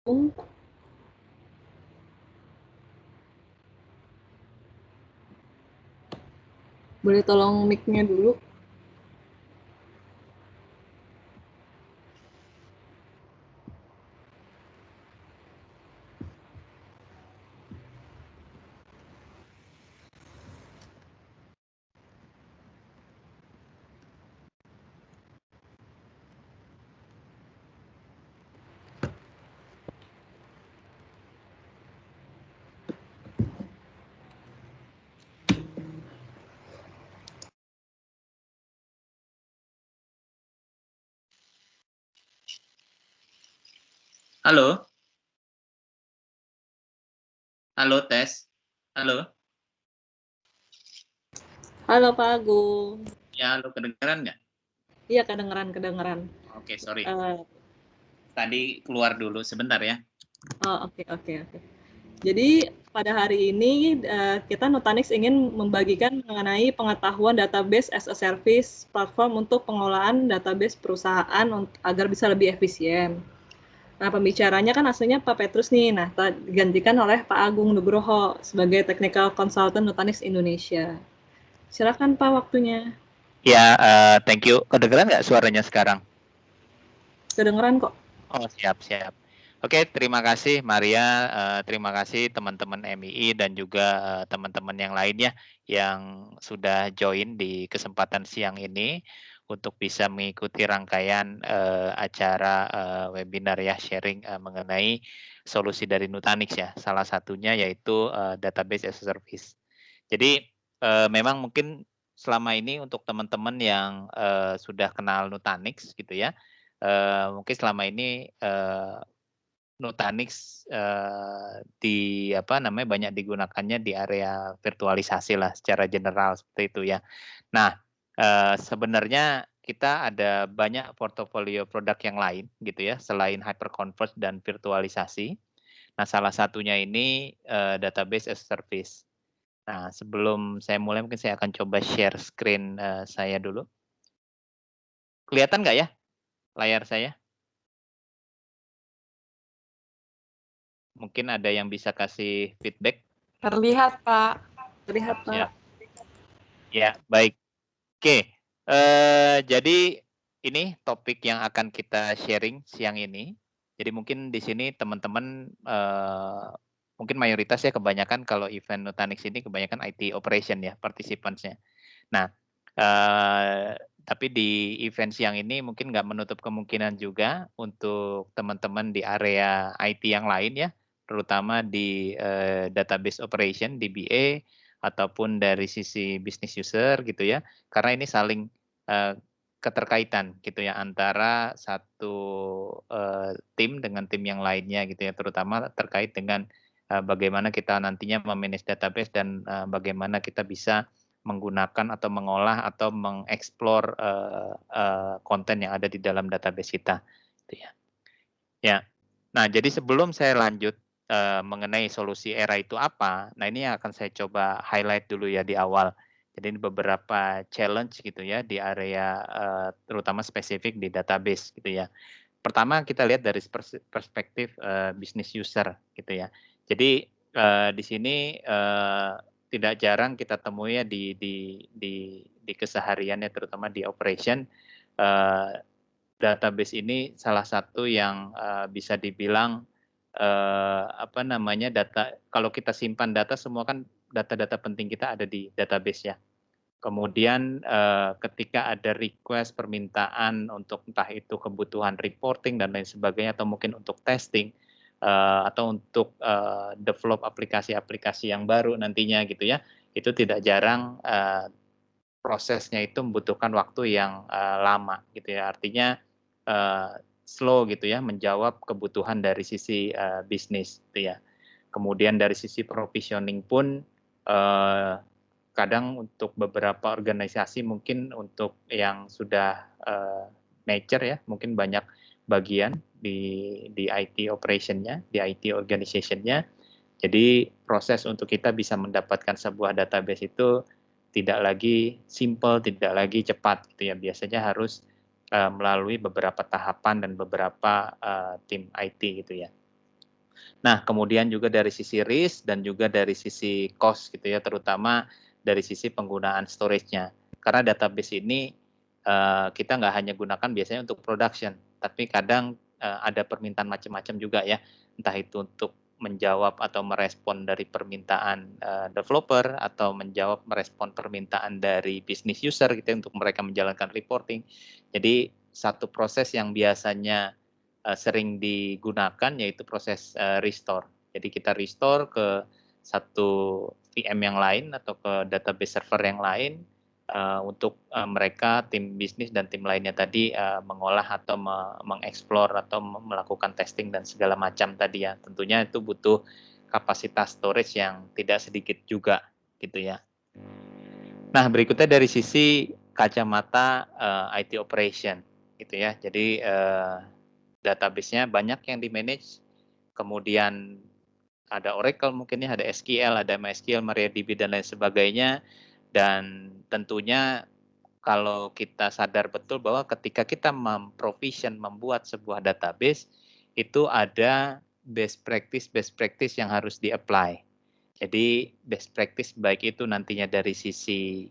Boleh tolong mic-nya dulu? Halo? Halo, tes. Halo? Halo Pak Agung. Ya, halo, kedengeran nggak? Iya, kedengeran. Oke, sorry. Eh, Tadi keluar dulu sebentar ya. oke. Jadi pada hari ini kita Nutanix ingin membagikan mengenai pengetahuan database as a service platform untuk pengolahan database perusahaan agar bisa lebih efisien. Nah, pembicaranya kan aslinya Pak Petrus nih. Nah, digantikan oleh Pak Agung Nugroho sebagai Technical Consultant Nutanix Indonesia. Silakan Pak waktunya. Ya, thank you. Kedengeran nggak suaranya sekarang? Kedengeran kok. Oh, siap. Oke, terima kasih Maria, terima kasih teman-teman MII dan juga teman-teman yang lainnya yang sudah join di kesempatan siang ini untuk bisa mengikuti rangkaian acara webinar ya, sharing mengenai solusi dari Nutanix ya. Salah satunya yaitu database as a service. Jadi memang mungkin selama ini untuk teman-teman yang sudah kenal Nutanix gitu ya, mungkin selama ini Nutanix banyak digunakannya di area virtualisasi lah secara general seperti itu ya. Nah, sebenarnya kita ada banyak portofolio produk yang lain gitu ya selain hyperconverged dan virtualisasi. Nah, salah satunya ini database as a service. Nah, sebelum saya mulai mungkin saya akan coba share screen saya dulu. Kelihatan nggak ya layar saya? Mungkin ada yang bisa kasih feedback. Terlihat, Pak. Terlihat Pak. Siap. Ya, baik. Oke, jadi ini topik yang akan kita sharing siang ini. Jadi mungkin di sini teman-teman mungkin mayoritas ya kebanyakan kalau event Nutanix ini kebanyakan IT operation ya partisipansnya. Nah, tapi di event siang ini mungkin nggak menutup kemungkinan juga untuk teman-teman di area IT yang lain ya, terutama di database operation, DBA, ataupun dari sisi business user gitu ya, karena ini saling keterkaitan gitu ya antara satu tim dengan tim yang lainnya gitu ya, terutama terkait dengan bagaimana kita nantinya memanage database dan bagaimana kita bisa menggunakan atau mengolah atau mengeksplor konten yang ada di dalam database kita. Gitu ya. Ya. Nah, jadi sebelum saya lanjut mengenai solusi era itu apa, nah ini yang akan saya coba highlight dulu ya di awal. Jadi ini beberapa challenge gitu ya di area terutama spesifik di database gitu ya. Pertama kita lihat dari perspektif business user gitu ya. Jadi di sini tidak jarang kita temui ya di kesehariannya terutama di operation database ini salah satu yang bisa dibilang data kalau kita simpan data semua kan data-data penting kita ada di database ya. Kemudian ketika ada request permintaan untuk entah itu kebutuhan reporting dan lain sebagainya atau mungkin untuk testing atau untuk develop aplikasi-aplikasi yang baru nantinya gitu ya, itu tidak jarang prosesnya itu membutuhkan waktu yang lama gitu ya. Artinya slow gitu ya menjawab kebutuhan dari sisi bisnis gitu ya. Kemudian dari sisi provisioning pun kadang untuk beberapa organisasi mungkin untuk yang sudah mature ya, mungkin banyak bagian di IT operation-nya, di IT organization-nya. Jadi proses untuk kita bisa mendapatkan sebuah database itu tidak lagi simple, tidak lagi cepat gitu ya. Biasanya harus melalui beberapa tahapan dan beberapa tim IT gitu ya. Nah, kemudian juga dari sisi risk dan juga dari sisi cost gitu ya, terutama dari sisi penggunaan storage-nya. Karena database ini kita nggak hanya gunakan biasanya untuk production, tapi kadang ada permintaan macam-macam juga ya, entah itu untuk menjawab atau merespon dari permintaan developer atau menjawab merespon permintaan dari business user gitu ya, untuk mereka menjalankan reporting. Jadi satu proses yang biasanya sering digunakan yaitu proses restore. Jadi kita restore ke satu VM yang lain atau ke database server yang lain untuk mereka tim bisnis dan tim lainnya tadi mengolah atau mengeksplor atau melakukan testing dan segala macam tadi ya. Tentunya itu butuh kapasitas storage yang tidak sedikit juga gitu ya. Nah, berikutnya dari sisi kacamata IT operation gitu ya. Jadi database-nya banyak yang di-manage, kemudian ada Oracle mungkin ya, ada SQL, ada MySQL, MariaDB dan lain sebagainya. Dan tentunya kalau kita sadar betul bahwa ketika kita membuat sebuah database, itu ada best practice yang harus di-apply. Jadi best practice baik itu nantinya dari sisi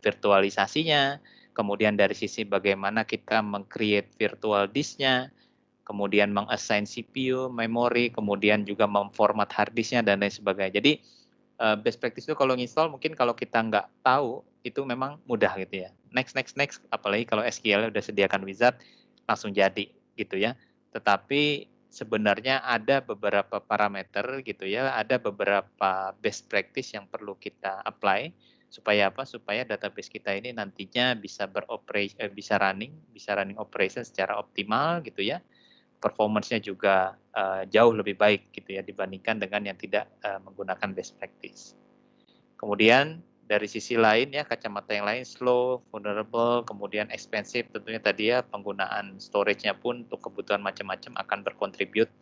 virtualisasinya, kemudian dari sisi bagaimana kita meng-create virtual disk-nya, kemudian meng-assign CPU, memori, kemudian juga memformat hard disk-nya dan lain sebagainya. Jadi best practice itu kalau nginstall mungkin kalau kita nggak tahu itu memang mudah gitu ya. Next, apalagi kalau SQL udah sediakan wizard langsung jadi gitu ya. Tetapi sebenarnya ada beberapa parameter gitu ya, ada beberapa best practice yang perlu kita apply supaya apa? Supaya database kita ini nantinya bisa bisa running operation secara optimal gitu ya. Performance-nya juga jauh lebih baik gitu ya dibandingkan dengan yang tidak menggunakan best practice. Kemudian dari sisi lain ya, kacamata yang lain slow, vulnerable, kemudian expensive, tentunya tadi ya penggunaan storage-nya pun untuk kebutuhan macam-macam akan berkontribut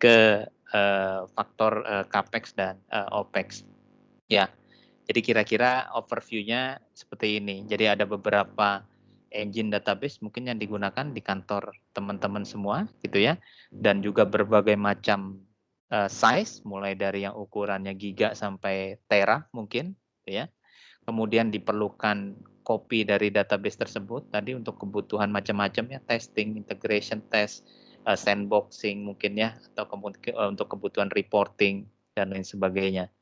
ke faktor capex dan opex. Ya, jadi kira-kira overview-nya seperti ini. Jadi ada beberapa engine database mungkin yang digunakan di kantor teman-teman semua gitu ya, dan juga berbagai macam size, mulai dari yang ukurannya giga sampai tera mungkin gitu ya. Kemudian diperlukan copy dari database tersebut tadi untuk kebutuhan macam-macam ya, testing, integration test, sandboxing mungkin ya, atau untuk kebutuhan reporting dan lain sebagainya.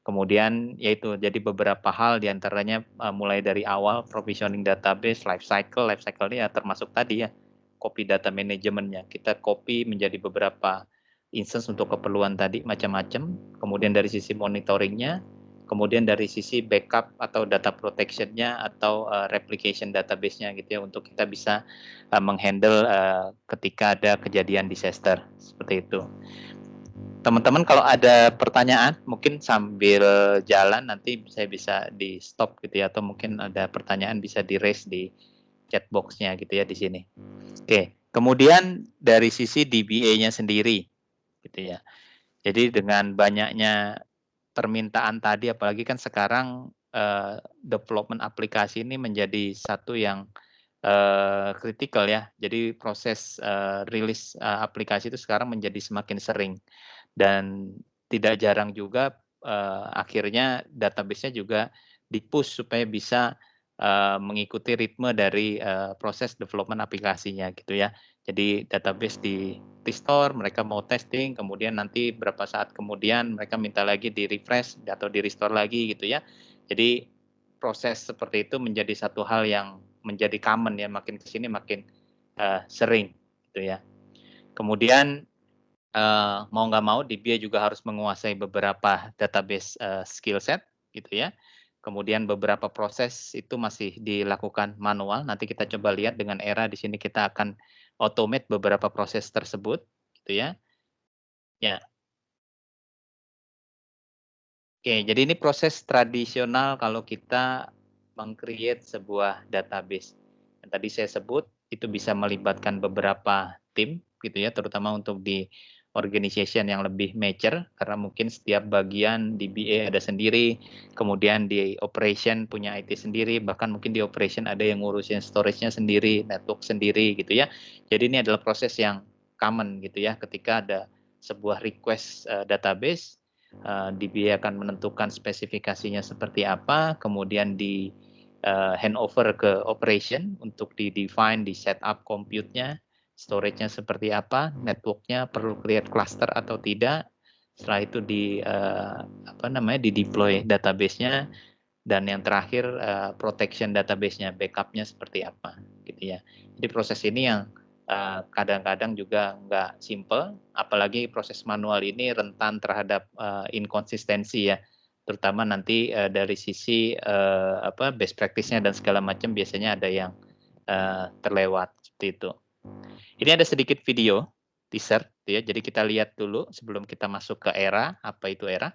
Kemudian yaitu jadi beberapa hal diantaranya mulai dari awal provisioning database, life cycle ini ya termasuk tadi ya copy data manajemennya. Kita copy menjadi beberapa instance untuk keperluan tadi macam-macam. Kemudian dari sisi monitoringnya, kemudian dari sisi backup atau data protectionnya atau replication database-nya gitu ya untuk kita bisa menghandle ketika ada kejadian disaster seperti itu. Teman-teman kalau ada pertanyaan mungkin sambil jalan nanti saya bisa di stop gitu ya, atau mungkin ada pertanyaan bisa di raise di chat box-nya gitu ya di sini. Oke, kemudian dari sisi DBA-nya sendiri gitu ya. Jadi dengan banyaknya permintaan tadi apalagi kan sekarang development aplikasi ini menjadi satu yang kritikal ya. Jadi proses rilis aplikasi itu sekarang menjadi semakin sering. Dan tidak jarang juga akhirnya database-nya juga di-push supaya bisa mengikuti ritme dari proses development aplikasinya gitu ya. Jadi database di-restore, mereka mau testing, kemudian nanti berapa saat kemudian mereka minta lagi di-refresh atau di-restore lagi gitu ya. Jadi proses seperti itu menjadi satu hal yang menjadi common ya, makin ke sini makin sering gitu ya. Kemudian mau nggak mau DBA juga harus menguasai beberapa database skill set gitu ya. Kemudian beberapa proses itu masih dilakukan manual. Nanti kita coba lihat dengan era di sini kita akan automate beberapa proses tersebut gitu ya. Ya. Oke, jadi ini proses tradisional kalau kita meng-create sebuah database. Yang tadi saya sebut itu bisa melibatkan beberapa tim gitu ya, terutama untuk di organization yang lebih mature karena mungkin setiap bagian di BA ada sendiri, kemudian di operation punya IT sendiri, bahkan mungkin di operation ada yang ngurusin storage-nya sendiri, network sendiri gitu ya. Jadi ini adalah proses yang common gitu ya ketika ada sebuah request database, DB akan menentukan spesifikasinya seperti apa, kemudian di handover ke operation untuk di-define, di setup compute-nya, storage-nya seperti apa, network-nya perlu create cluster atau tidak. Setelah itu di deploy database-nya, dan yang terakhir protection database-nya, backup-nya seperti apa, gitu ya. Jadi proses ini yang kadang-kadang juga nggak simple, apalagi proses manual ini rentan terhadap inkonsistensi ya, terutama nanti dari sisi best practice-nya dan segala macam biasanya ada yang terlewat seperti itu. Ini ada sedikit video teaser, ya. Jadi kita lihat dulu sebelum kita masuk ke Era. Apa itu Era?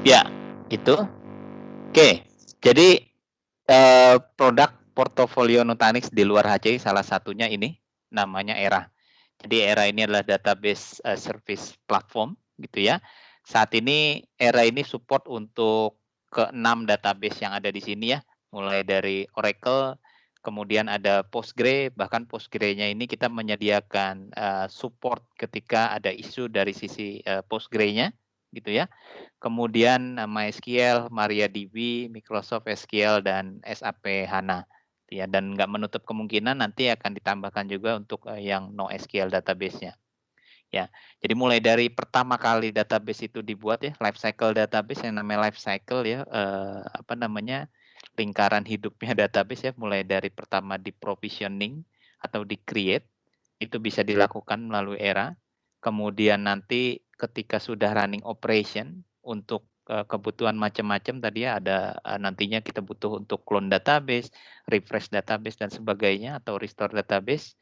Ya, itu. Oke, jadi produk portofolio Nutanix di luar HCI salah satunya ini namanya Era. Jadi Era ini adalah database service platform gitu ya. Saat ini Era ini support untuk ke-6 database yang ada di sini ya, mulai dari Oracle, kemudian ada Postgre, bahkan Postgre-nya ini kita menyediakan support ketika ada isu dari sisi Postgre-nya gitu ya. Kemudian MySQL, MariaDB, Microsoft SQL, dan SAP HANA. Ya, dan nggak menutup kemungkinan nanti akan ditambahkan juga untuk yang NoSQL database-nya. Ya, jadi mulai dari pertama kali database itu dibuat ya, life cycle database yang namanya life cycle ya, lingkaran hidupnya database ya, mulai dari pertama di provisioning atau di create, itu bisa dilakukan melalui Era. Kemudian nanti ketika sudah running operation untuk kebutuhan macam-macam tadi ya, ada nantinya kita butuh untuk clone database, refresh database dan sebagainya, atau restore database.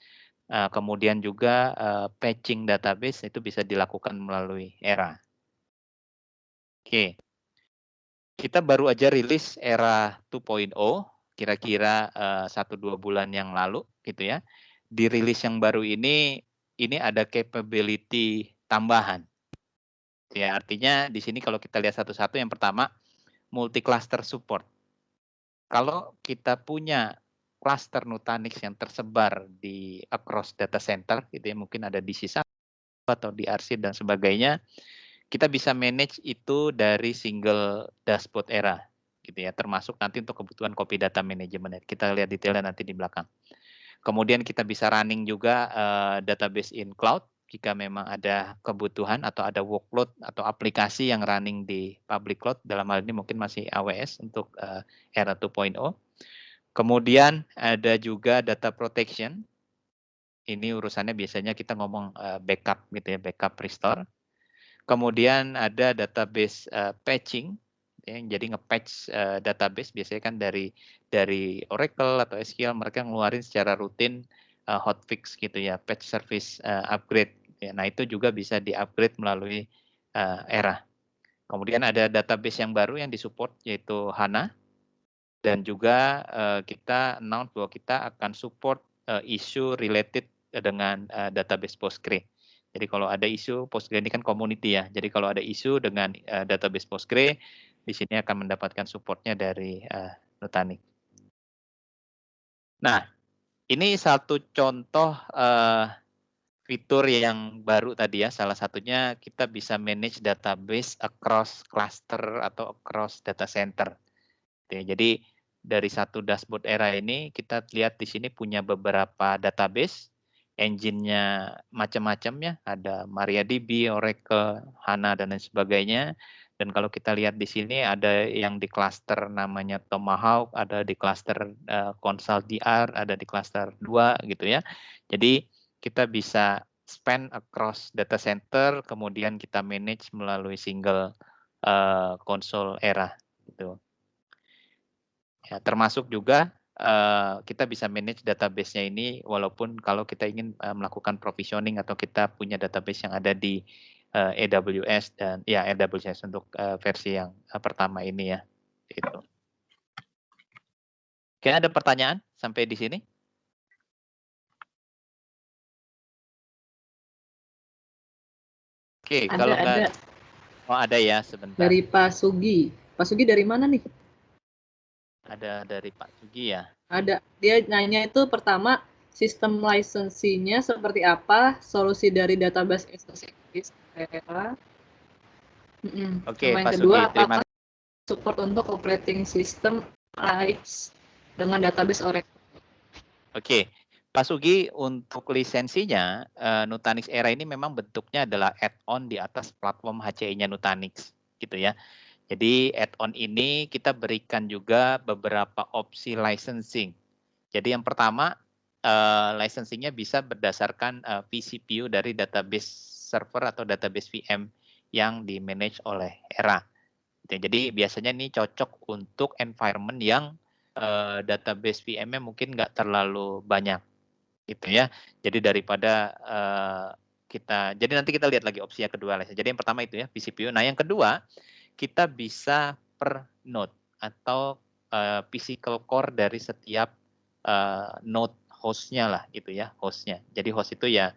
Kemudian juga patching database itu bisa dilakukan melalui Era. Oke, kita baru aja rilis Era 2.0 kira-kira 1-2 bulan yang lalu gitu ya. Di rilis yang baru ini ada capability tambahan. Ya, artinya di sini kalau kita lihat satu-satu, yang pertama multi cluster support. Kalau kita punya cluster Nutanix yang tersebar di across data center gitu ya, mungkin ada di sisa atau di arsip dan sebagainya, kita bisa manage itu dari single dashboard Era gitu ya, termasuk nanti untuk kebutuhan copy data management. Kita lihat detailnya nanti di belakang. Kemudian kita bisa running juga database in cloud jika memang ada kebutuhan atau ada workload atau aplikasi yang running di public cloud, dalam hal ini mungkin masih AWS untuk Era 2.0. Kemudian ada juga data protection. Ini urusannya biasanya kita ngomong backup gitu ya, backup restore. Kemudian ada database patching, ya, jadi nge-patch database biasanya kan dari Oracle atau SQL, mereka ngeluarin secara rutin hotfix gitu ya, patch service upgrade. Ya, nah itu juga bisa di-upgrade melalui Era. Kemudian ada database yang baru yang disupport yaitu HANA, dan juga kita announce bahwa kita akan support isu related dengan database Postgre. Jadi kalau ada isu, Postgre ini kan community ya, jadi kalau ada isu dengan database Postgre, di sini akan mendapatkan supportnya dari Nutanix. Nah, ini satu contoh fitur yang baru tadi ya, salah satunya kita bisa manage database across cluster atau across data center. Jadi dari satu dashboard Era ini kita lihat di sini punya beberapa database, engine-nya macam-macam ya, ada MariaDB, Oracle, HANA dan lain sebagainya. Dan kalau kita lihat di sini ada yang di cluster namanya Tomahawk, ada di cluster Consult DR, ada di cluster 2 gitu ya. Jadi kita bisa span across data center, kemudian kita manage melalui single console era gitu. Ya, termasuk juga kita bisa manage database-nya ini walaupun kalau kita ingin melakukan provisioning atau kita punya database yang ada di AWS dan ya AWS untuk versi yang pertama ini ya. Gitu. Oke, ada pertanyaan sampai di sini? Oke, kalau nggak, oh ada ya sebentar. Dari Pak Sugi. Pak Sugi dari mana nih? Ada dari Pak Sugi ya. Ada. Dia nanya itu pertama sistem lisensinya seperti apa, solusi dari database as a service. Oke, Sama yang Pak kedua, Sugi, terima apakah support untuk operating system AX dengan database Oracle? Oke, Pak Sugi, untuk lisensinya, Nutanix Era ini memang bentuknya adalah add-on di atas platform HCI-nya Nutanix, gitu ya. Jadi add-on ini kita berikan juga beberapa opsi licensing. Jadi yang pertama, licensingnya bisa berdasarkan vCPU dari database server atau database VM yang di-manage oleh Era. Jadi biasanya ini cocok untuk environment yang database VM-nya mungkin nggak terlalu banyak gitu ya. Jadi daripada jadi nanti kita lihat lagi opsi yang kedua. Jadi yang pertama itu ya vCPU. Nah yang kedua kita bisa per node atau physical core dari setiap node hostnya lah gitu ya, hostnya. Jadi host itu ya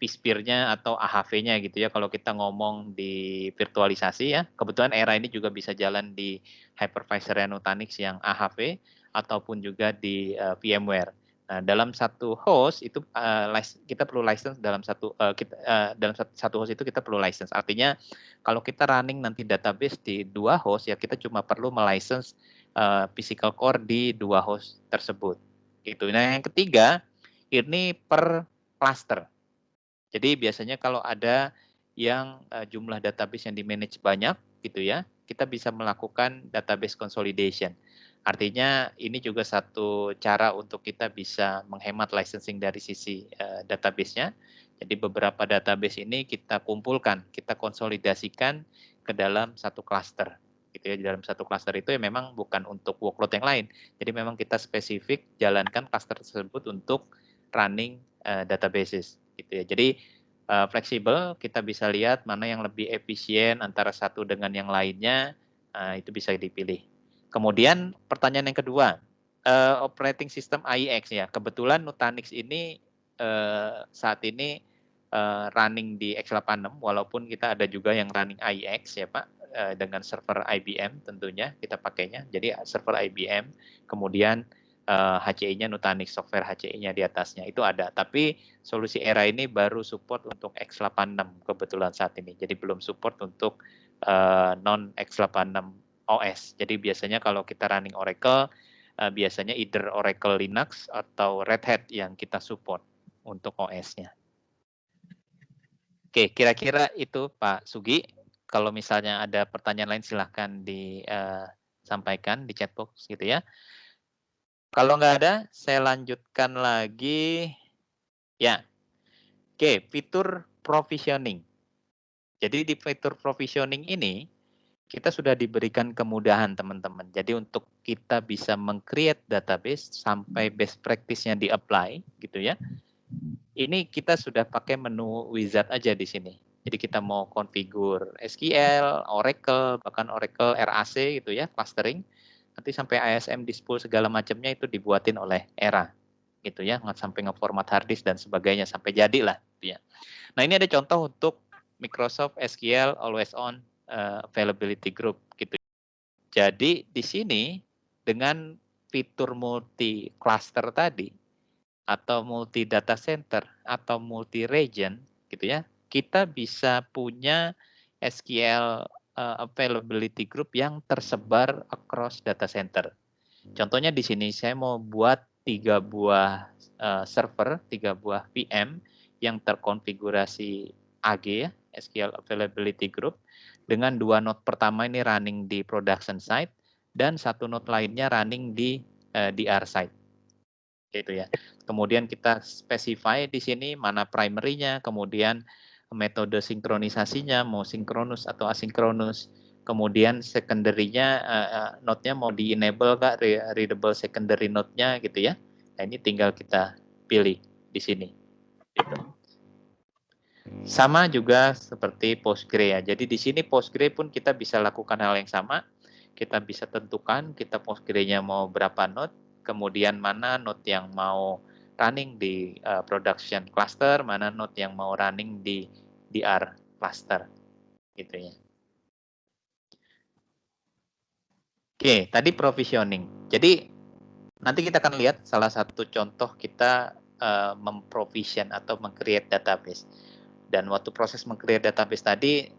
vSphere-nya atau AHV-nya gitu ya. Kalau kita ngomong di virtualisasi ya, kebetulan Era ini juga bisa jalan di hypervisor Nutanix yang AHV ataupun juga di VMware. Nah, dalam satu host itu kita perlu license dalam dalam satu host itu kita perlu license. Artinya kalau kita running nanti database di dua host ya kita cuma perlu melicense physical core di dua host tersebut. Gitu. Nah, yang ketiga ini per cluster. Jadi biasanya kalau ada yang jumlah database yang di-manage banyak gitu ya, kita bisa melakukan database consolidation. Artinya ini juga satu cara untuk kita bisa menghemat licensing dari sisi database-nya. Jadi beberapa database ini kita kumpulkan, kita konsolidasikan ke dalam satu cluster. Gitu ya, di dalam satu cluster itu ya memang bukan untuk workload yang lain. Jadi memang kita spesifik jalankan cluster tersebut untuk running databases gitu ya. Jadi fleksibel, kita bisa lihat mana yang lebih efisien antara satu dengan yang lainnya, itu bisa dipilih. Kemudian pertanyaan yang kedua, operating system AIX ya. Kebetulan Nutanix ini saat ini running di x86, walaupun kita ada juga yang running AIX ya Pak, dengan server IBM tentunya kita pakainya. Jadi server IBM, kemudian HCI-nya Nutanix, software HCI-nya di atasnya itu ada. Tapi solusi Era ini baru support untuk x86 kebetulan saat ini. Jadi belum support untuk non x86 OS. Jadi biasanya kalau kita running Oracle, biasanya either Oracle Linux atau Red Hat yang kita support untuk OS-nya. Oke, kira-kira itu Pak Sugi. Kalau misalnya ada pertanyaan lain silahkan disampaikan di chat box gitu ya. Kalau nggak ada, saya lanjutkan lagi. Ya, oke, fitur provisioning. Jadi di fitur provisioning ini, kita sudah diberikan kemudahan teman-teman. Jadi untuk kita bisa meng-create database sampai best practice-nya di-apply gitu ya. Ini kita sudah pakai menu wizard aja di sini. Jadi kita mau konfigur SQL, Oracle, bahkan Oracle RAC gitu ya, clustering. Nanti sampai ISM dispool segala macamnya itu dibuatin oleh Era gitu ya, sampai ngeformat hard disk dan sebagainya sampai jadilah gitu ya. Nah, ini ada contoh untuk Microsoft SQL Always On Availability Group gitu. Jadi di sini dengan fitur multi cluster tadi atau multi data center atau multi region gitu ya, kita bisa punya SQL availability group yang tersebar across data center. Contohnya di sini saya mau buat 3 buah server, 3 buah VM yang terkonfigurasi AG ya, SQL availability group. dengan 2 node pertama ini running di production side dan 1 node lainnya running di DR side. Gitu ya. Kemudian kita specify di sini mana primary-nya, kemudian metode sinkronisasinya mau sinkronus atau asinkronus. Kemudian secondary-nya node-nya mau di-enable nggak readable secondary node-nya gitu ya. Nah, ini tinggal kita pilih di sini. Gitu. Sama juga seperti Postgre ya. Jadi di sini Postgre pun kita bisa lakukan hal yang sama. Kita bisa tentukan kita Postgre-nya mau berapa node, kemudian mana node yang mau running di production cluster, mana node yang mau running di DR cluster. Gitu ya. Oke, tadi provisioning. Jadi nanti kita akan lihat salah satu contoh kita memprovision atau meng-create database. Dan waktu proses meng-create database tadi,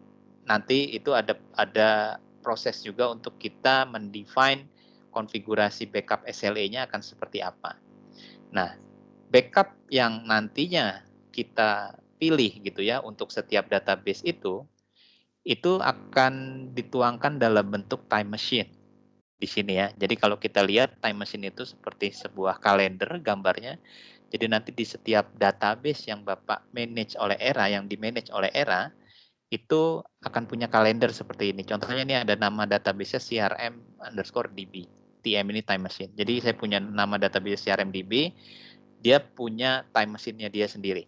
nanti itu ada proses juga untuk kita mendefine konfigurasi backup SLA-nya akan seperti apa. Nah, backup yang nantinya kita pilih gitu ya untuk setiap database itu akan dituangkan dalam bentuk time machine di sini ya. Jadi kalau kita lihat time machine itu seperti sebuah kalender gambarnya. Jadi nanti di setiap database yang Bapak manage oleh ERA, yang di-manage oleh ERA, itu akan punya kalender seperti ini. Contohnya ini ada nama database CRM_DB. TM ini time machine. Jadi saya punya nama database CRM_DB, dia punya time machine-nya dia sendiri.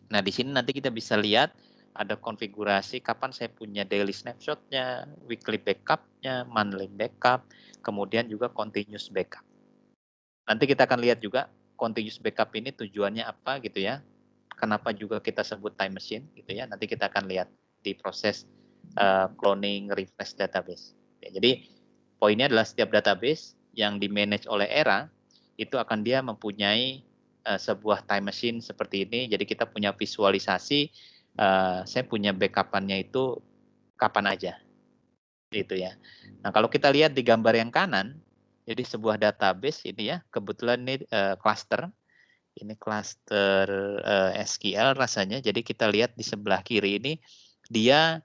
Nah, di sini nanti kita bisa lihat ada konfigurasi kapan saya punya daily snapshot-nya, weekly backup-nya, monthly backup, kemudian juga continuous backup. Nanti kita akan lihat juga continuous backup ini tujuannya apa gitu ya. Kenapa juga kita sebut time machine gitu ya. Nanti kita akan lihat di proses cloning refresh database. Ya, jadi poinnya adalah setiap database yang di-manage oleh ERA itu akan dia mempunyai sebuah time machine seperti ini. Jadi kita punya visualisasi saya punya backup-annya itu kapan aja. Gitu ya. Nah, kalau kita lihat di gambar yang kanan, jadi sebuah database ini ya, kebetulan ini cluster. Ini cluster SQL rasanya. Jadi kita lihat di sebelah kiri ini dia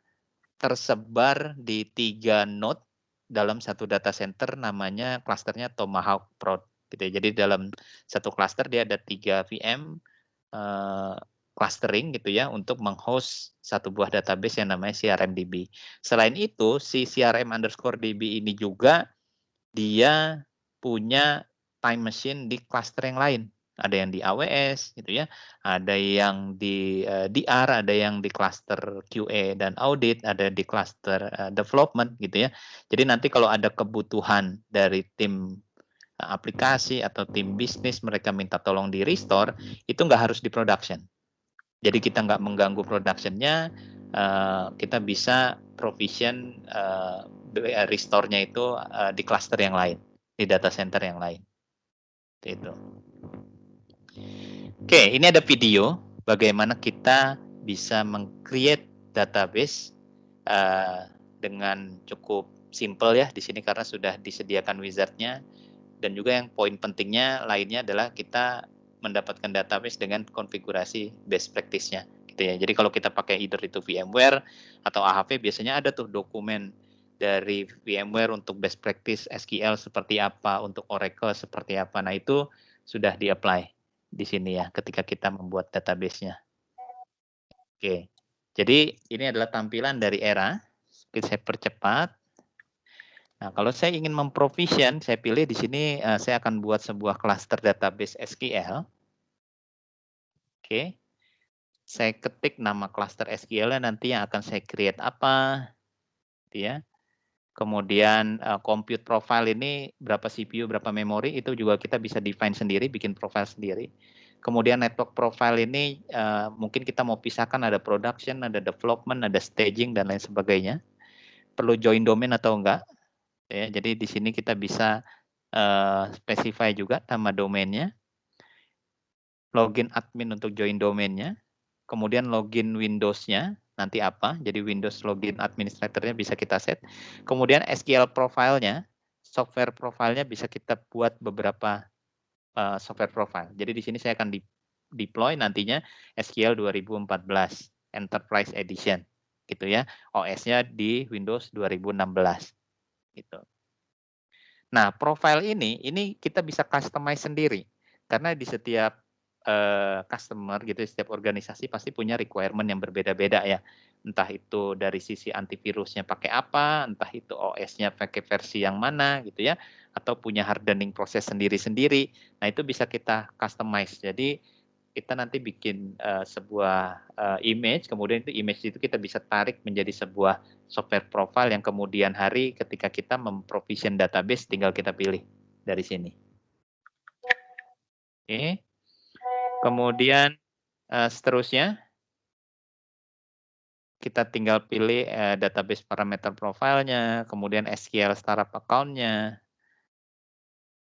tersebar di 3 node dalam satu data center namanya clusternya Tomahawk Prod. Gitu ya. Jadi dalam satu cluster dia ada 3 VM clustering gitu ya untuk menghost satu buah database yang namanya CRM_DB. Selain itu si CRM_DB ini juga dia punya time machine di cluster yang lain. Ada yang di AWS gitu ya, ada yang di DR, ada yang di cluster QA dan audit, ada di cluster development gitu ya. Jadi nanti kalau ada kebutuhan dari tim aplikasi atau tim bisnis mereka minta tolong di restore, itu nggak harus di production. Jadi kita nggak mengganggu productionnya, kita bisa provision restore-nya itu di cluster yang lain, di data center yang lain. Itu. Oke, ini ada video bagaimana kita bisa meng-create database dengan cukup simple ya di sini karena sudah disediakan wizard-nya, dan juga yang poin pentingnya lainnya adalah kita mendapatkan database dengan konfigurasi best practice-nya gitu ya. Jadi kalau kita pakai either itu VMware atau AHV biasanya ada tuh dokumen dari VMware untuk best practice SQL seperti apa, untuk Oracle seperti apa. Nah, itu sudah di-apply di sini ya ketika kita membuat database-nya. Oke. Jadi ini adalah tampilan dari ERA. Saya percepat. Nah, kalau saya ingin memprovision, saya pilih di sini saya akan buat sebuah cluster database SQL. Oke. Saya ketik nama cluster SQL-nya nanti yang akan saya create apa, gitu ya. Kemudian compute profile ini berapa CPU, berapa memori, itu juga kita bisa define sendiri, bikin profile sendiri. Kemudian network profile ini mungkin kita mau pisahkan ada production, ada development, ada staging, dan lain sebagainya. Perlu join domain atau enggak. Ya, jadi di sini kita bisa specify juga nama domainnya, login admin untuk join domainnya, kemudian login Windows-nya nanti apa, jadi Windows login administratornya bisa kita set, kemudian SQL profile-nya, software profile-nya bisa kita buat beberapa software profile. Jadi di sini saya akan deploy nantinya SQL 2014 Enterprise Edition gitu ya. OS-nya di Windows 2016 gitu. Nah, profile ini kita bisa customize sendiri karena di setiap customer gitu, setiap organisasi pasti punya requirement yang berbeda-beda ya. Entah itu dari sisi antivirusnya pakai apa, entah itu OS-nya pakai versi yang mana gitu ya, atau punya hardening proses sendiri-sendiri. Nah, itu bisa kita customize. Jadi kita nanti bikin sebuah image, kemudian itu image itu kita bisa tarik menjadi sebuah software profile yang kemudian hari ketika kita memprovision database tinggal kita pilih dari sini. Oke. Kemudian seterusnya kita tinggal pilih database parameter profilnya, kemudian SQL startup account-nya,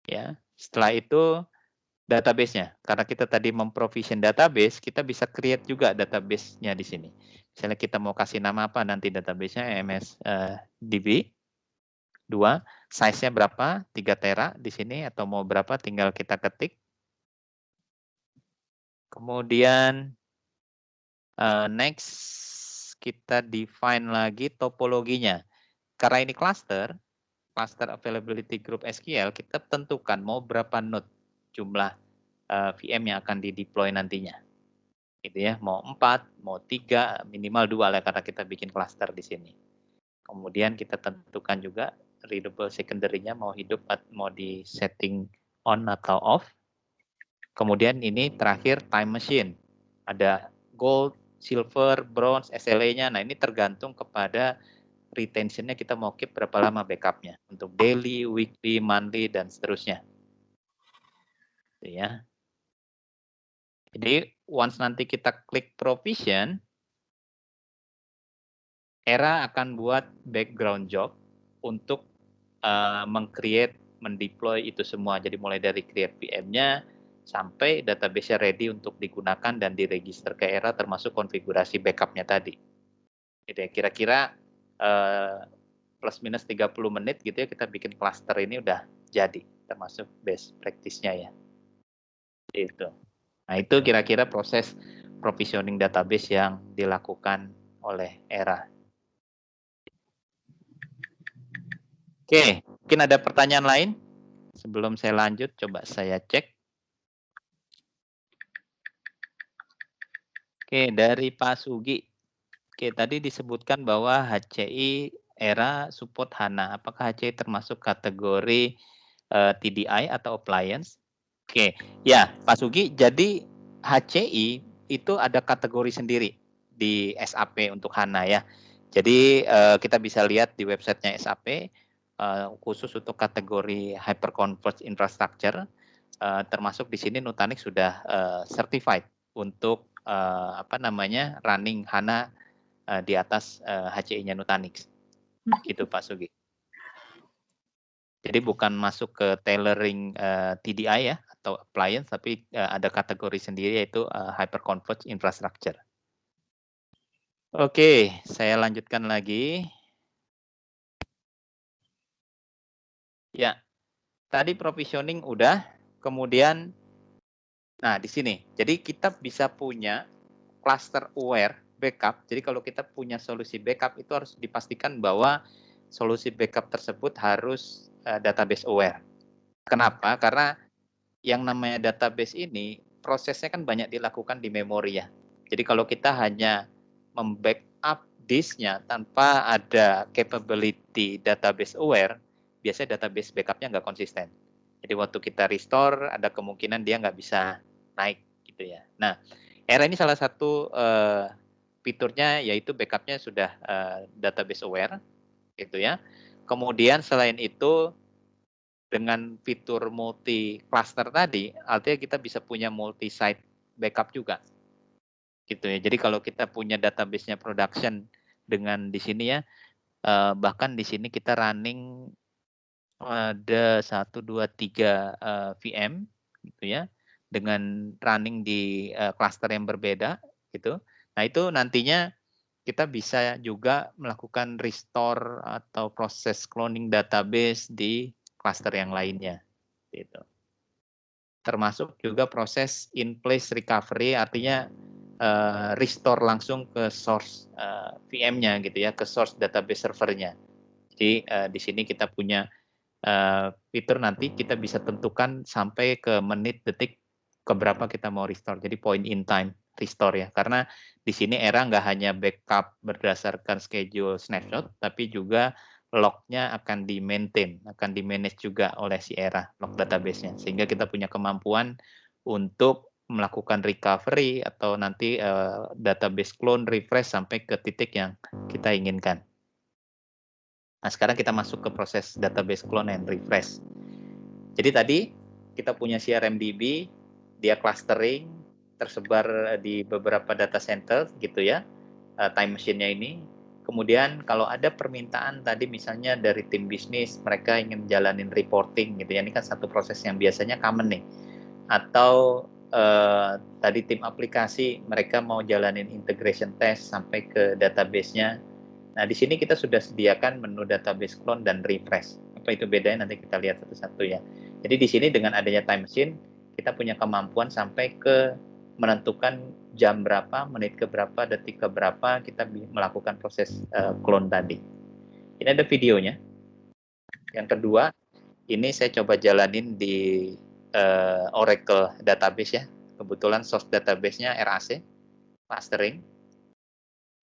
ya. Setelah itu database-nya, karena kita tadi memprovision database, kita bisa create juga database-nya di sini. Misalnya kita mau kasih nama apa nanti database-nya DB 2, size-nya berapa? 3 tera di sini atau mau berapa tinggal kita ketik. Kemudian next kita define lagi topologinya. Karena ini cluster availability group SQL, kita tentukan mau berapa node jumlah VM yang akan di-deploy nantinya. Gitu ya, mau 4, mau 3, minimal 2 lah karena kita bikin cluster di sini. Kemudian kita tentukan juga readable secondary-nya mau hidup atau mau di setting on atau off. Kemudian ini terakhir time machine. Ada gold, silver, bronze, SLA-nya. Nah, ini tergantung kepada retention-nya kita mau keep berapa lama backup-nya. Untuk daily, weekly, monthly, dan seterusnya. Ya. Jadi, once nanti kita klik provision, Era akan buat background job untuk meng-create, mendeploy itu semua. Jadi mulai dari create VM-nya, sampai database-nya ready untuk digunakan dan diregister ke Era termasuk konfigurasi backup-nya tadi. Gitu ya, kira-kira plus minus 30 menit gitu ya kita bikin cluster ini udah jadi, termasuk best practice-nya ya. Gitu. Nah, itu kira-kira proses provisioning database yang dilakukan oleh Era. Oke, mungkin ada pertanyaan lain? Sebelum saya lanjut, coba saya cek. Oke, dari Pak Sugi. Oke, tadi disebutkan bahwa HCI Era support HANA. Apakah HCI termasuk kategori TDI atau appliance? Oke, ya Pak Sugi, jadi HCI itu ada kategori sendiri di SAP untuk HANA ya. Jadi kita bisa lihat di websitenya SAP, khusus untuk kategori hyperconverged infrastructure, termasuk di sini Nutanix sudah certified untuk running HANA di atas HCI-nya Nutanix. Gitu Pak Sugi. Jadi bukan masuk ke tailoring TDI ya atau appliance, tapi ada kategori sendiri yaitu hyperconverged infrastructure. Oke, saya lanjutkan lagi. Ya, tadi provisioning udah, kemudian, nah di sini, jadi kita bisa punya cluster aware backup. Jadi kalau kita punya solusi backup itu harus dipastikan bahwa solusi backup tersebut harus database aware. Kenapa? Karena yang namanya database ini prosesnya kan banyak dilakukan di memori ya. Jadi kalau kita hanya membackup disknya tanpa ada capability database aware, biasanya database backupnya nggak konsisten. Jadi waktu kita restore ada kemungkinan dia nggak bisa naik gitu ya. Nah, Era ini salah satu fiturnya yaitu backupnya sudah database aware gitu ya. Kemudian selain itu dengan fitur multi cluster tadi, artinya kita bisa punya multi site backup juga. Gitu ya. Jadi kalau kita punya database-nya production dengan di sini ya, bahkan di sini kita running ada 1 2 3 VM gitu ya. Dengan running di cluster yang berbeda gitu. Nah, itu nantinya kita bisa juga melakukan restore atau proses cloning database di cluster yang lainnya gitu. Termasuk juga proses in place recovery, artinya restore langsung ke source VM-nya gitu ya, ke source database servernya. Jadi di sini kita punya fitur nanti kita bisa tentukan sampai ke menit, detik keberapa kita mau restore. Jadi point in time restore ya. Karena di sini Era nggak hanya backup berdasarkan schedule snapshot, tapi juga log-nya akan di-maintain, akan di-manage juga oleh si Era, log database-nya. Sehingga kita punya kemampuan untuk melakukan recovery atau nanti database clone, refresh sampai ke titik yang kita inginkan. Nah, sekarang kita masuk ke proses database clone and refresh. Jadi tadi kita punya CRMDB, dia clustering, tersebar di beberapa data center gitu ya, time machine-nya ini. Kemudian kalau ada permintaan tadi misalnya dari tim bisnis, mereka ingin jalanin reporting gitu ya, ini kan satu proses yang biasanya common nih. Atau tadi tim aplikasi, mereka mau jalanin integration test sampai ke database-nya. Nah, di sini kita sudah sediakan menu database clone dan refresh. Apa itu bedanya? Nanti kita lihat satu-satu ya. Jadi di sini dengan adanya time machine, kita punya kemampuan sampai ke menentukan jam berapa, menit ke berapa, detik ke berapa kita melakukan proses clone tadi. Ini ada videonya. Yang kedua, ini saya coba jalanin di Oracle database ya. Kebetulan source database-nya RAC, clustering.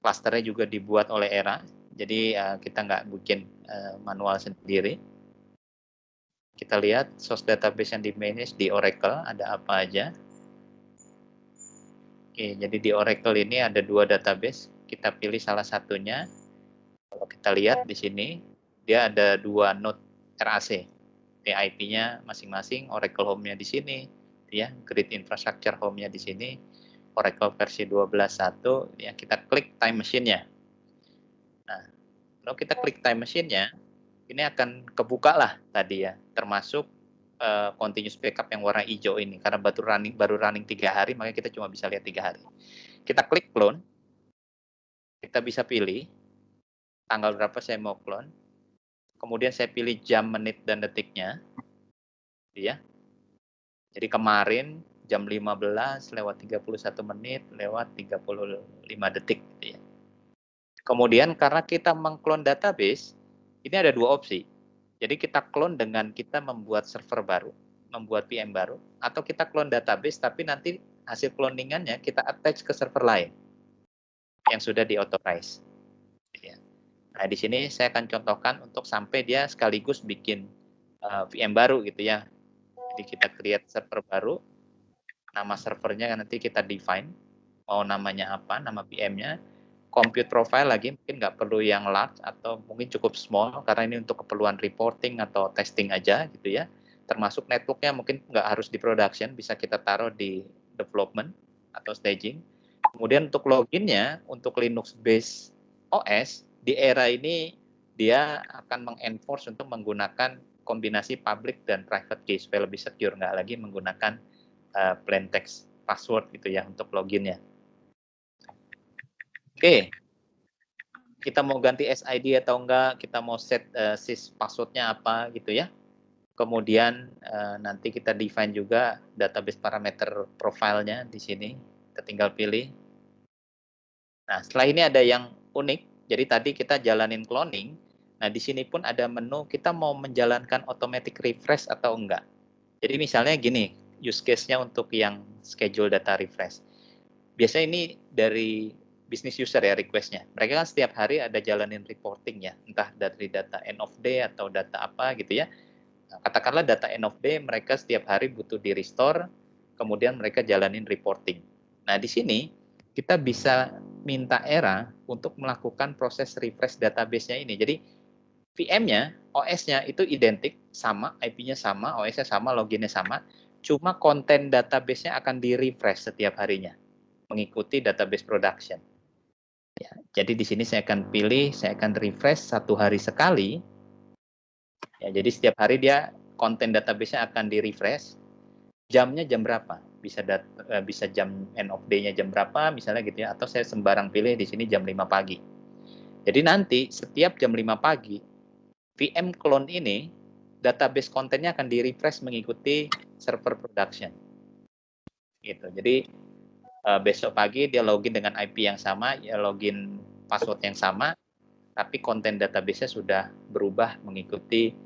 Clusternya juga dibuat oleh Era, jadi kita nggak bikin manual sendiri. Kita lihat source database yang di-manage di Oracle ada apa aja. Oke, jadi di Oracle ini ada 2 database, kita pilih salah satunya. Kalau kita lihat di sini, dia ada 2 node RAC. IP-nya masing-masing, Oracle Home-nya di sini, ya, Grid Infrastructure Home-nya di sini, Oracle versi 12.1, ya, kita klik time machine-nya. Nah, kalau kita klik time machine-nya, ini akan kebuka lah tadi ya, termasuk continuous backup yang warna hijau ini. Karena baru running 3 hari, makanya kita cuma bisa lihat 3 hari. Kita klik clone, kita bisa pilih tanggal berapa saya mau clone, kemudian saya pilih jam, menit, dan detiknya. Ya. Jadi kemarin jam 15:31 lewat 35 detik. Gitu ya. Kemudian karena kita mengklon database, ini ada 2 opsi. Jadi kita clone dengan kita membuat server baru, membuat VM baru, atau kita clone database tapi nanti hasil cloningannya kita attach ke server lain yang sudah di-authorize. Nah, di sini saya akan contohkan untuk sampai dia sekaligus bikin VM baru gitu ya. Jadi kita create server baru, nama servernya nanti kita define, mau namanya apa, nama VM-nya, compute profile lagi mungkin nggak perlu yang large atau mungkin cukup small karena ini untuk keperluan reporting atau testing aja gitu ya. Termasuk networknya mungkin nggak harus di production, bisa kita taruh di development atau staging. Kemudian untuk loginnya, untuk Linux based OS di Era ini dia akan mengenforce untuk menggunakan kombinasi public dan private key supaya lebih secure, nggak lagi menggunakan plain text password gitu ya untuk loginnya. Oke, kita mau ganti SID atau enggak, kita mau set sys passwordnya apa gitu ya. Kemudian nanti kita define juga database parameter profilnya di sini, kita tinggal pilih. Nah, setelah ini ada yang unik, jadi tadi kita jalanin cloning, nah di sini pun ada menu kita mau menjalankan automatic refresh atau enggak. Jadi misalnya gini, use case-nya untuk yang schedule data refresh. Biasanya ini dari business user ya request-nya. Mereka kan setiap hari ada jalanin reporting ya, entah dari data end of day atau data apa gitu ya. Nah, katakanlah data end of day mereka setiap hari butuh di restore, kemudian mereka jalanin reporting. Nah, di sini kita bisa minta Era untuk melakukan proses refresh database-nya ini. Jadi VM-nya, OS-nya itu identik, sama, IP-nya sama, OS-nya sama, login-nya sama, cuma konten database-nya akan di-refresh setiap harinya, mengikuti database production. Ya, jadi di sini saya akan pilih, saya akan refresh 1 hari sekali. Ya, jadi setiap hari dia konten database-nya akan di-refresh. Jamnya jam berapa? Bisa jam end of day-nya jam berapa, misalnya gitu ya, atau saya sembarang pilih di sini jam 5 pagi. Jadi nanti setiap jam 5 pagi, VM clone ini database kontennya akan di-refresh mengikuti server production. Gitu. Jadi besok pagi dia login dengan IP yang sama, ya login password yang sama, tapi konten database-nya sudah berubah mengikuti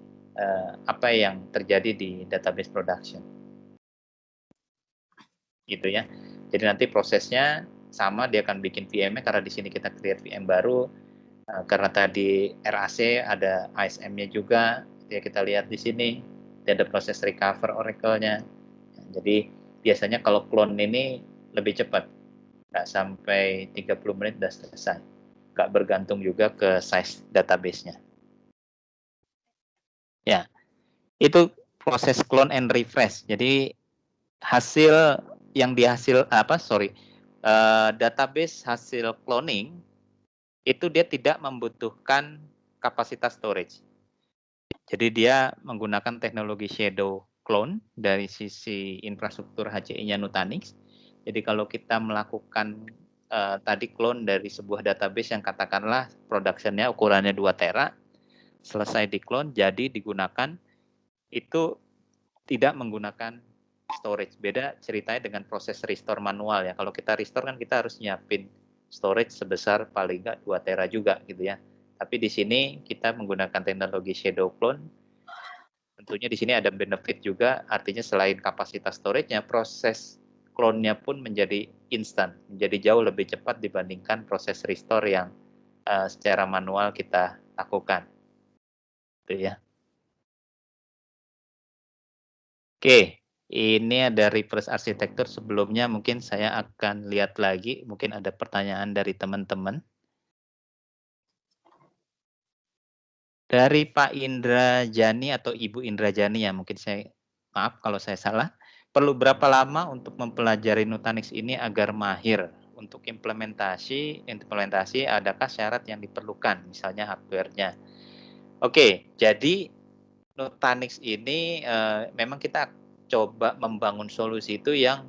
apa yang terjadi di database production. Gitu ya. Jadi nanti prosesnya sama, dia akan bikin VM-nya karena di sini kita create VM baru. Karena tadi RAC ada ISM-nya juga, ya kita lihat di sini ada proses recover Oracle-nya. Jadi biasanya kalau clone ini lebih cepat, nggak sampai 30 menit sudah selesai. Nggak bergantung juga ke size database-nya. Ya, itu proses clone and refresh. Jadi hasil yang database hasil cloning itu dia tidak membutuhkan kapasitas storage. Jadi dia menggunakan teknologi shadow clone dari sisi infrastruktur HCI-nya Nutanix. Jadi kalau kita melakukan tadi clone dari sebuah database yang katakanlah production-nya ukurannya 2 tera, selesai di clone jadi digunakan, itu tidak menggunakan storage. Beda ceritanya dengan proses restore manual ya. Kalau kita restore kan kita harus nyiapin storage sebesar paling nggak 2 tera juga gitu ya. Tapi di sini kita menggunakan teknologi shadow clone. Tentunya di sini ada benefit juga, artinya selain kapasitas storage-nya, proses clone-nya pun menjadi instan, menjadi jauh lebih cepat dibandingkan proses restore yang secara manual kita lakukan. Gitu ya. Oke, ini ada reverse arsitektur. Sebelumnya mungkin saya akan lihat lagi, mungkin ada pertanyaan dari teman-teman. Dari Pak Indrajani atau Ibu Indrajani ya, mungkin saya, maaf kalau saya salah. Perlu berapa lama untuk mempelajari Nutanix ini agar mahir? Untuk implementasi, adakah syarat yang diperlukan, misalnya hardware-nya? Oke, jadi Nutanix ini memang kita coba membangun solusi itu yang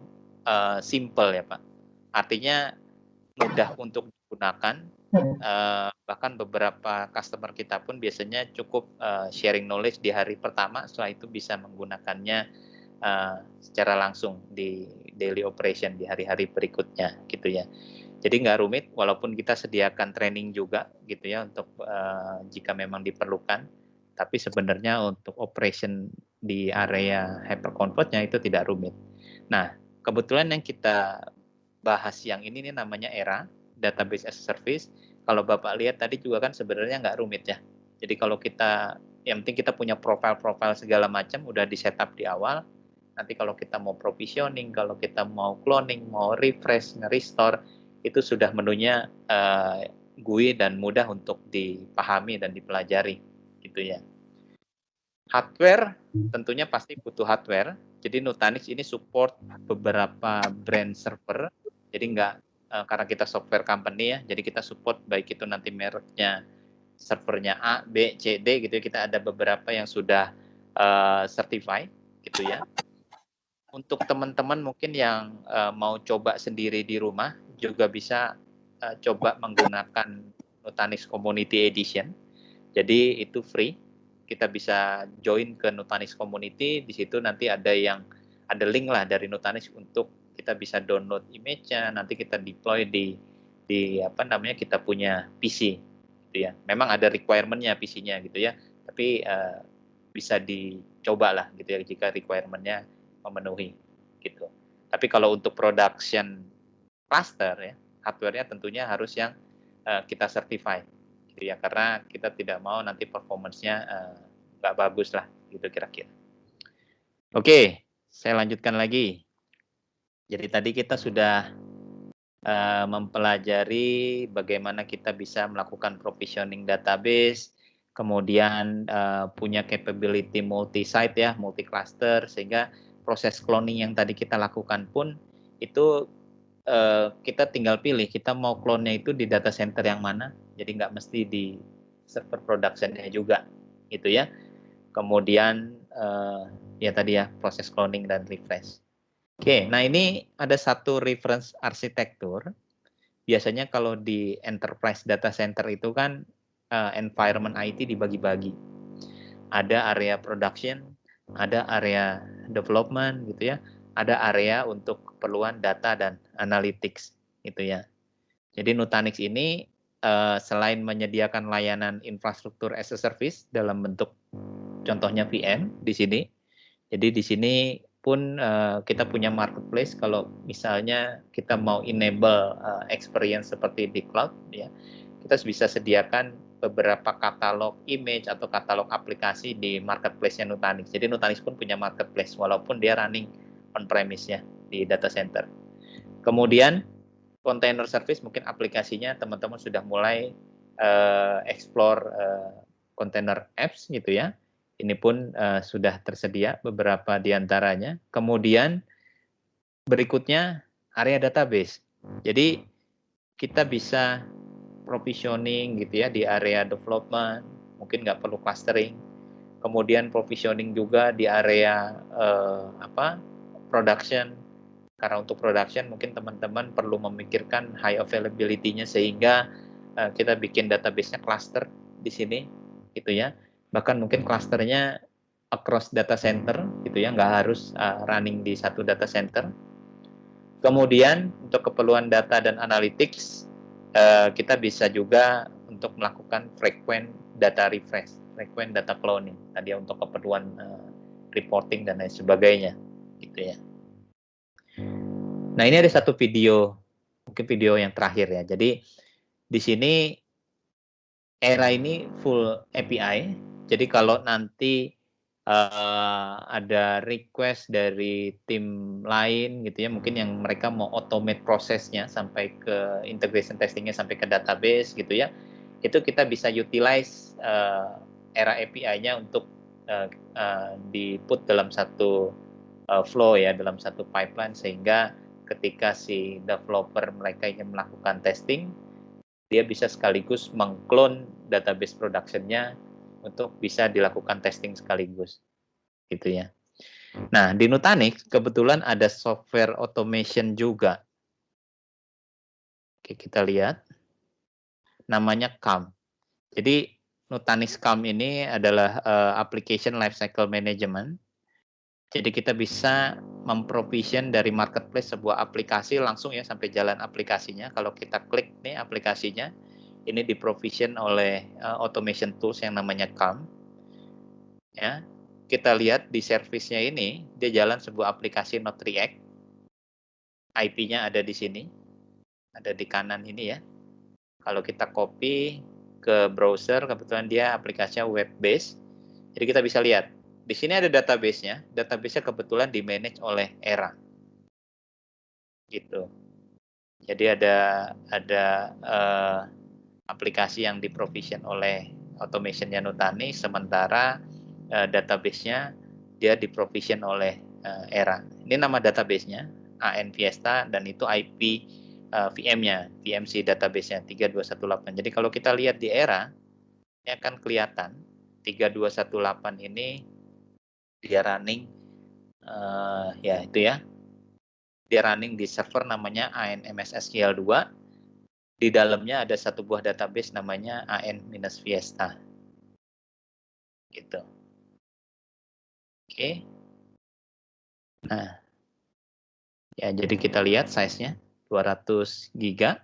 simple ya Pak. Artinya mudah untuk digunakan, bahkan beberapa customer kita pun biasanya cukup sharing knowledge di hari pertama, setelah itu bisa menggunakannya secara langsung di daily operation di hari-hari berikutnya gitu ya. Jadi nggak rumit, walaupun kita sediakan training juga gitu ya untuk jika memang diperlukan, tapi sebenarnya untuk operation di area hyperconverge-nya itu tidak rumit. Nah, kebetulan yang kita bahas yang ini nih namanya ERA, Database as a Service. Kalau Bapak lihat tadi juga kan sebenarnya nggak rumit ya. Jadi kalau kita, yang penting kita punya profil-profil segala macam, udah di setup di awal. Nanti kalau kita mau provisioning, kalau kita mau cloning, mau refresh, nge-restore, itu sudah menunya GUI dan mudah untuk dipahami dan dipelajari gitu ya. Hardware tentunya pasti butuh hardware. Jadi Nutanix ini support beberapa brand server. Jadi nggak karena kita software company ya, jadi kita support baik itu nanti mereknya servernya A, B, C, D gitu ya. Kita ada beberapa yang sudah certified gitu ya. Untuk teman-teman mungkin yang mau coba sendiri di rumah juga bisa coba menggunakan Nutanix Community Edition. Jadi itu free. Kita bisa join ke Nutanix Community, di situ nanti ada link lah dari Nutanix untuk kita bisa download image-nya, nanti kita deploy di kita punya PC gitu ya. Memang ada requirement-nya PC-nya gitu ya, tapi bisa dicoba lah gitu ya jika requirement-nya memenuhi gitu. Tapi kalau untuk production cluster ya, hardware-nya tentunya harus yang kita certified gitu ya, karena kita tidak mau nanti performance-nya nggak bagus lah gitu kira-kira. Oke, saya lanjutkan lagi. Jadi tadi kita sudah mempelajari bagaimana kita bisa melakukan provisioning database, kemudian punya capability multi-site ya, multi-cluster, sehingga proses cloning yang tadi kita lakukan pun itu kita tinggal pilih kita mau clone-nya itu di data center yang mana, jadi nggak mesti di server production-nya juga gitu ya. Kemudian ya tadi ya proses cloning dan refresh. Oke, nah ini ada satu reference arsitektur. Biasanya kalau di enterprise data center itu kan environment IT dibagi-bagi. Ada area production, ada area development gitu ya, ada area untuk keperluan data dan analytics gitu ya. Jadi Nutanix ini selain menyediakan layanan infrastruktur as a service dalam bentuk contohnya VM di sini. Jadi di sini pun kita punya marketplace kalau misalnya kita mau enable experience seperti di cloud ya. Kita bisa sediakan beberapa katalog image atau katalog aplikasi di marketplace-nya Nutanix. Jadi Nutanix pun punya marketplace walaupun dia running on-premise ya di data center. Kemudian container service mungkin aplikasinya teman-teman sudah mulai explore container apps gitu ya. Ini pun sudah tersedia beberapa di antaranya. Kemudian berikutnya area database. Jadi kita bisa provisioning gitu ya di area development, mungkin nggak perlu clustering. Kemudian provisioning juga di area production. Karena untuk production mungkin teman-teman perlu memikirkan high availability-nya sehingga kita bikin database-nya cluster di sini gitu ya. Bahkan mungkin clusternya across data center gitu ya, nggak harus running di satu data center. Kemudian untuk keperluan data dan analytics kita bisa juga untuk melakukan frequent data refresh, frequent data cloning tadi untuk keperluan reporting dan lain sebagainya gitu ya. Nah, ini ada satu video, mungkin video yang terakhir ya. Jadi di sini Era ini full API. Jadi kalau nanti ada request dari tim lain gitu ya, mungkin yang mereka mau automate prosesnya sampai ke integration testingnya sampai ke database gitu ya, itu kita bisa utilize Era API-nya untuk di-put dalam satu flow ya, dalam satu pipeline sehingga ketika si developer mereka ingin melakukan testing, dia bisa sekaligus mengklon database production-nya untuk bisa dilakukan testing sekaligus gitu ya. Nah, di Nutanix kebetulan ada software automation juga. Oke, kita lihat. Namanya CALM. Jadi Nutanix CALM ini adalah application lifecycle management. Jadi kita bisa memprovision dari marketplace sebuah aplikasi langsung ya sampai jalan aplikasinya. Kalau kita klik nih aplikasinya, ini diprovision oleh automation tools yang namanya CALM. Ya, kita lihat di service-nya ini dia jalan sebuah aplikasi Node React. IP-nya ada di sini, ada di kanan ini ya. Kalau kita copy ke browser, kebetulan dia aplikasinya web based. Jadi kita bisa lihat di sini ada database-nya. Database-nya kebetulan di manage oleh Era. Gitu. Jadi ada aplikasi yang diprovision oleh automation-nya Nutanix, sementara database-nya dia diprovision oleh Era. Ini nama database-nya, AN Fiesta, dan itu IP VM-nya, VMC database-nya 3218. Jadi kalau kita lihat di Era, ini akan kelihatan 3218 ini dia running ya itu ya. Dia running di server namanya ANMS SQL 2. Di dalamnya ada satu buah database namanya AN-Fiesta. Gitu. Oke. Nah, ya jadi kita lihat size-nya 200 GB.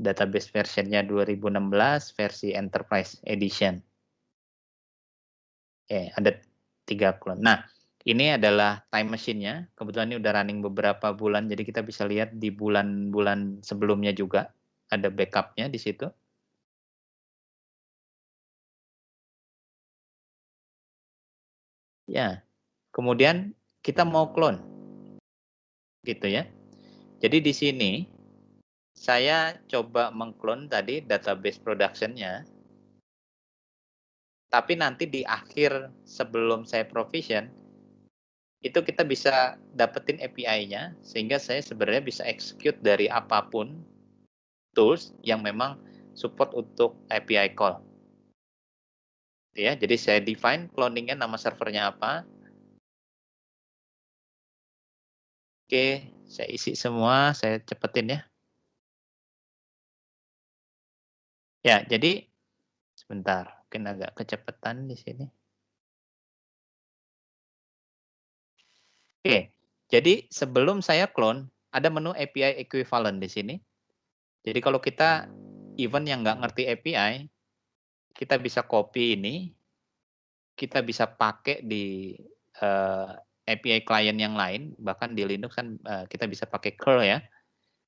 Database versionnya 2016, versi Enterprise Edition. Oke, ada 3 klon. Nah, ini adalah time machine-nya. Kebetulan ini udah running beberapa bulan, jadi kita bisa lihat di bulan-bulan sebelumnya juga ada backup-nya di situ. Ya, kemudian kita mau clone, gitu ya. Jadi di sini saya coba mengklon tadi database production-nya, tapi nanti di akhir sebelum saya provision, itu kita bisa dapetin API-nya, sehingga saya sebenarnya bisa execute dari apapun tools yang memang support untuk API call. Ya, jadi saya define cloning-nya, nama servernya apa. Oke, saya isi semua, saya cepetin ya. Ya, jadi sebentar, mungkin agak kecepatan di sini. Oke, Jadi sebelum saya clone, ada menu API equivalent di sini. Jadi kalau kita even yang nggak ngerti API, kita bisa copy ini, kita bisa pakai di API klien yang lain, bahkan di Linux kan kita bisa pakai curl ya.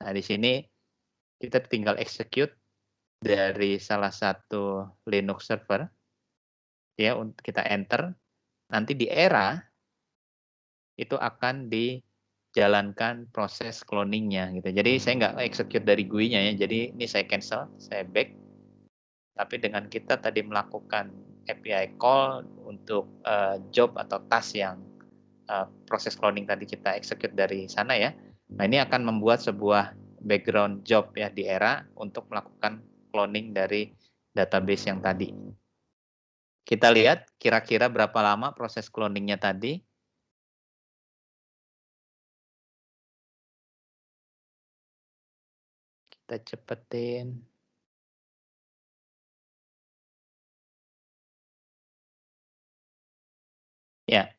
Nah di sini kita tinggal execute dari salah satu Linux server, ya untuk kita enter, nanti di era itu akan dijalankan proses cloningnya gitu. Jadi saya nggak execute dari GUI-nya ya. Jadi ini saya cancel, saya back. Tapi dengan kita tadi melakukan API call untuk job atau task yang proses cloning tadi kita execute dari sana ya. Nah ini akan membuat sebuah background job ya di era untuk melakukan cloning dari database yang tadi. Kita lihat kira-kira berapa lama proses cloningnya tadi. Kita cepetin. Ya,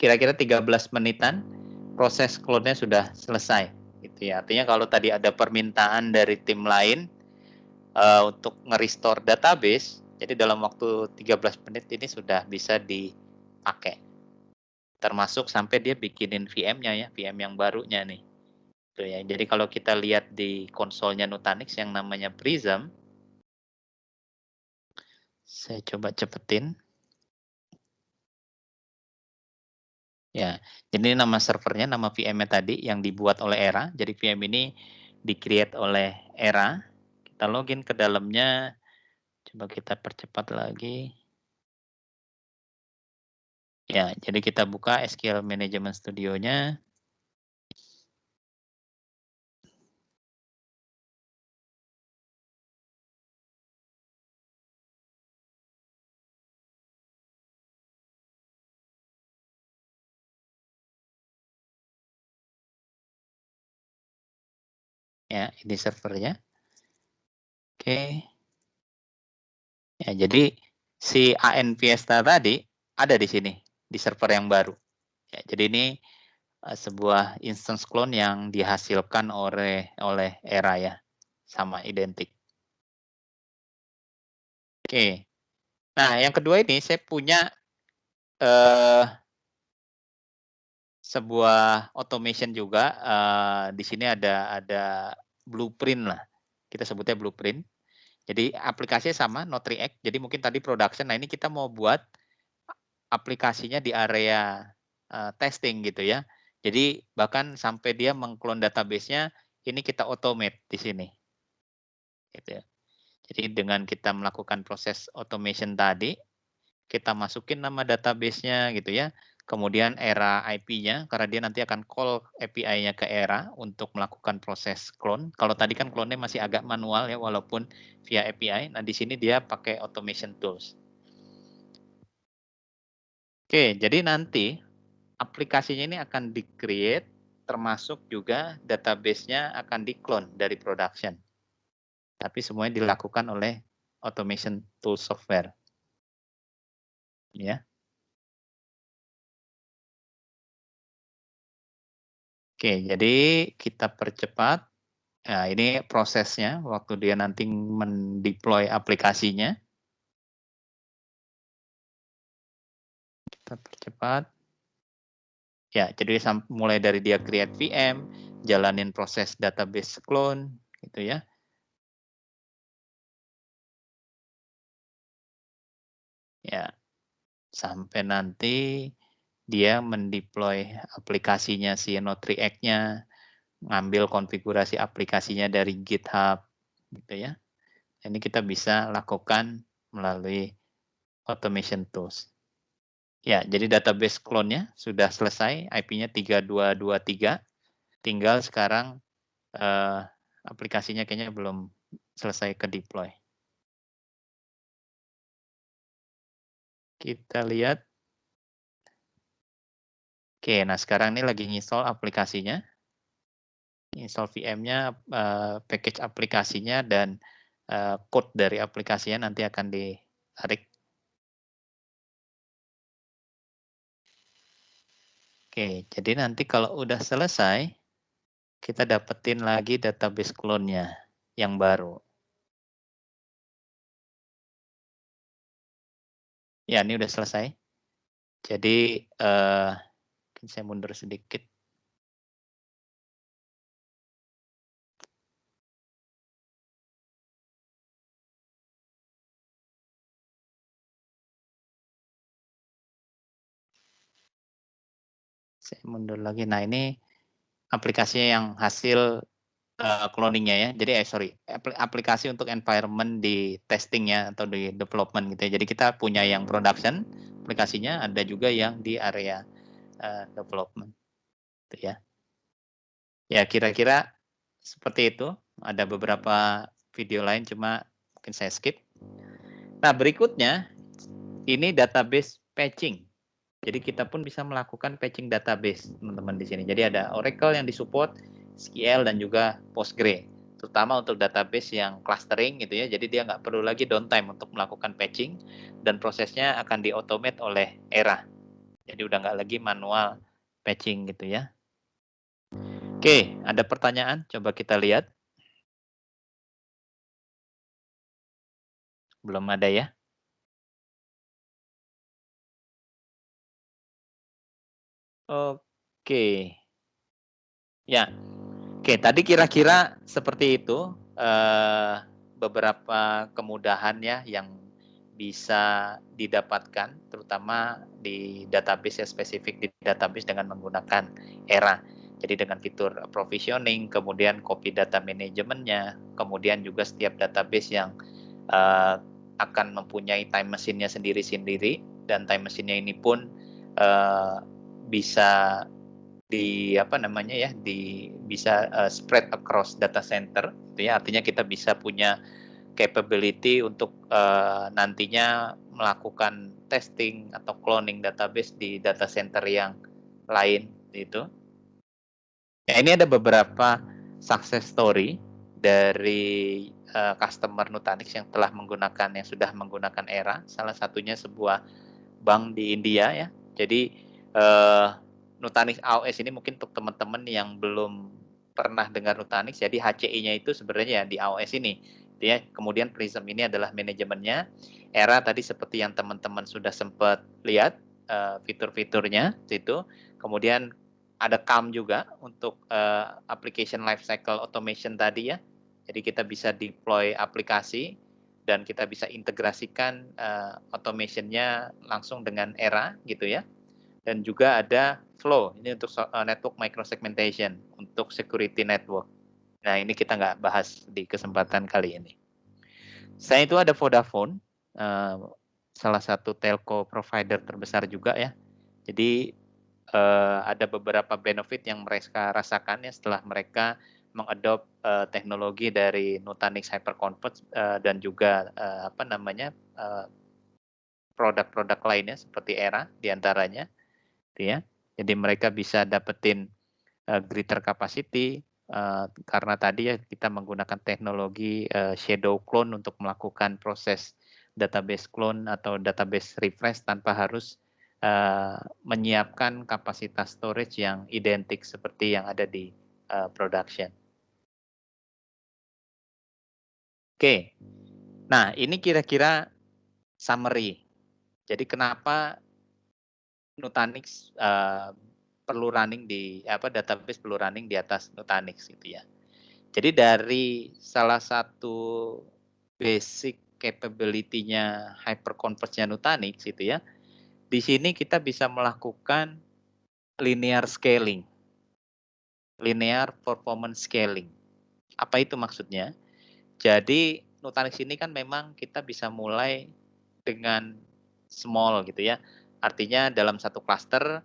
kira-kira 13 menitan proses clone-nya sudah selesai. Gitu ya. Artinya kalau tadi ada permintaan dari tim lain untuk nge-restore database, jadi dalam waktu 13 menit ini sudah bisa dipakai. Termasuk sampai dia bikinin VM-nya ya, VM yang barunya nih. Tuh ya. Jadi kalau kita lihat di konsolnya Nutanix yang namanya Prism, saya coba cepetin. Ya, jadi nama servernya, nama VM-nya tadi yang dibuat oleh Era. Jadi VM ini di-create oleh Era. Kita login ke dalamnya. Coba kita percepat lagi. Ya, jadi kita buka SQL Management Studio-nya. Ya, ini servernya. Oke. Ya, jadi si AN Fiesta tadi ada di sini, di server yang baru. Ya, jadi ini sebuah instance clone yang dihasilkan oleh Era ya, sama identik. Oke. Nah, yang kedua ini saya punya sebuah automation juga. Di sini ada blueprint lah. Kita sebutnya blueprint. Jadi aplikasinya sama, Node React. Jadi mungkin tadi production. Nah ini kita mau buat aplikasinya di area testing gitu ya. Jadi bahkan sampai dia mengklon database-nya, ini kita automate di sini. Gitu ya. Jadi dengan kita melakukan proses automation tadi, kita masukin nama database-nya gitu ya. Kemudian era IP-nya, karena dia nanti akan call API-nya ke era untuk melakukan proses clone. Kalau tadi kan clone-nya masih agak manual ya, walaupun via API. Nah, di sini dia pakai automation tools. Oke, jadi nanti aplikasinya ini akan di-create, termasuk juga database-nya akan di-clone dari production. Tapi semuanya dilakukan oleh automation tool software. Ya. Oke, jadi kita percepat. Nah, ini prosesnya waktu dia nanti mendeploy aplikasinya. Kita percepat. Ya, jadi mulai dari dia create VM, jalanin proses database clone, gitu ya. Ya, sampai nanti dia mendeploy aplikasinya si Node React-nya, ngambil konfigurasi aplikasinya dari GitHub, gitu ya. Ini kita bisa lakukan melalui automation tools. Ya, jadi database clone-nya sudah selesai, IP-nya 3223. Tinggal sekarang aplikasinya kayaknya belum selesai ke deploy. Kita lihat. Oke, nah sekarang ini lagi install aplikasinya. Install VM-nya, package aplikasinya, dan code dari aplikasinya nanti akan ditarik. Oke, jadi nanti kalau udah selesai, kita dapetin lagi database clone-nya yang baru. Ya, ini udah selesai. Jadi, mungkin saya mundur sedikit. Saya mundur lagi. Nah, ini aplikasinya yang hasil cloning-nya ya. Jadi aplikasi untuk environment di testing-nya atau di development gitu ya. Jadi kita punya yang production aplikasinya, ada juga yang di area development gitu ya. Ya kira-kira seperti itu. Ada beberapa video lain cuma mungkin saya skip. Nah, berikutnya ini database patching. Jadi kita pun bisa melakukan patching database, teman-teman di sini. Jadi ada Oracle yang disupport, SQL dan juga Postgre, terutama untuk database yang clustering gitu ya. Jadi dia nggak perlu lagi downtime untuk melakukan patching dan prosesnya akan di-automate oleh Era. Jadi udah nggak lagi manual patching gitu ya. Oke, ada pertanyaan? Coba kita lihat. Belum ada ya? Oke. Ya, oke, tadi kira-kira seperti itu beberapa kemudahan ya yang bisa didapatkan, terutama di database ya, spesifik di database dengan menggunakan Era. Jadi dengan fitur provisioning, kemudian copy data manajemennya, kemudian juga setiap database yang akan mempunyai time machine-nya sendiri-sendiri, dan time machine-nya ini pun bisa bisa spread across data center gitu ya. Artinya kita bisa punya capability untuk nantinya melakukan testing atau cloning database di data center yang lain gitu. Ya, ini ada beberapa success story dari customer Nutanix yang sudah menggunakan Era. Salah satunya sebuah bank di India ya. Jadi Nutanix AOS ini mungkin untuk teman-teman yang belum pernah dengar Nutanix, jadi HCI-nya itu sebenarnya di AOS ini. Ya. Kemudian Prism ini adalah manajemennya. Era tadi seperti yang teman-teman sudah sempat lihat fitur-fiturnya itu. Kemudian ada CAM juga untuk application lifecycle automation tadi ya. Jadi kita bisa deploy aplikasi dan kita bisa integrasikan automation-nya langsung dengan Era gitu ya. Dan juga ada Flow, ini untuk network microsegmentation, untuk security network. Nah, ini kita nggak bahas di kesempatan kali ini. Selain itu ada Vodafone, salah satu telco provider terbesar juga ya. Jadi ada beberapa benefit yang mereka rasakan ya setelah mereka mengadop teknologi dari Nutanix Hyperconverged dan juga produk-produk lainnya seperti Era diantaranya, gitu ya. Jadi mereka bisa dapetin greater capacity karena tadi ya kita menggunakan teknologi shadow clone untuk melakukan proses database clone atau database refresh tanpa harus menyiapkan kapasitas storage yang identik seperti yang ada di production. Oke, nah ini kira-kira summary. Jadi kenapa Nutanix perlu running database perlu running di atas Nutanix gitu ya. Jadi dari salah satu basic capability-nya hyperconverged-nya Nutanix gitu ya. Di sini kita bisa melakukan linear scaling. Linear performance scaling. Apa itu maksudnya? Jadi Nutanix ini kan memang kita bisa mulai dengan small gitu ya. Artinya dalam satu cluster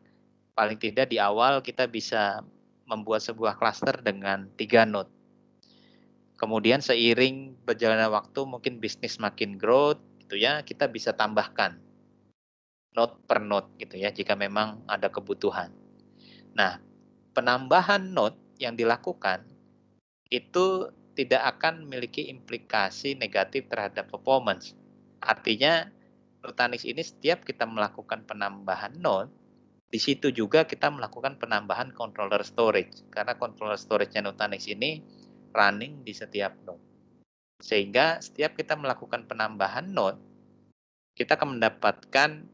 paling tidak di awal kita bisa membuat sebuah cluster dengan 3 node. Kemudian seiring berjalannya waktu mungkin bisnis makin growth gitu ya, kita bisa tambahkan node per node gitu ya jika memang ada kebutuhan. Nah, penambahan node yang dilakukan itu tidak akan memiliki implikasi negatif terhadap performance. Artinya Nutanix ini setiap kita melakukan penambahan node Di situ juga kita melakukan penambahan controller storage, karena controller storage-nya Nutanix ini running di setiap node. Sehingga setiap kita melakukan penambahan node, kita akan mendapatkan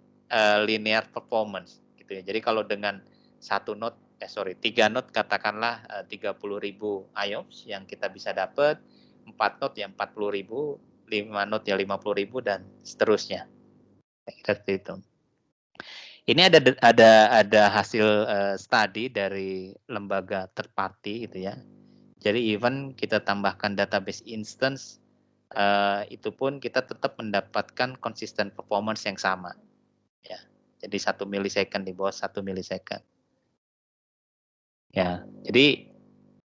linear performance gitu ya. Jadi kalau dengan 3 node katakanlah 30.000 IOPS yang kita bisa dapat, 4 node ya 40.000, 5 node ya 50.000 dan seterusnya. Seperti itu. Ini ada hasil study dari lembaga third party gitu ya. Jadi even kita tambahkan database instance, itu pun kita tetap mendapatkan consistent performance yang sama. Ya, jadi 1 millisecond di bawah 1 millisecond. Ya, jadi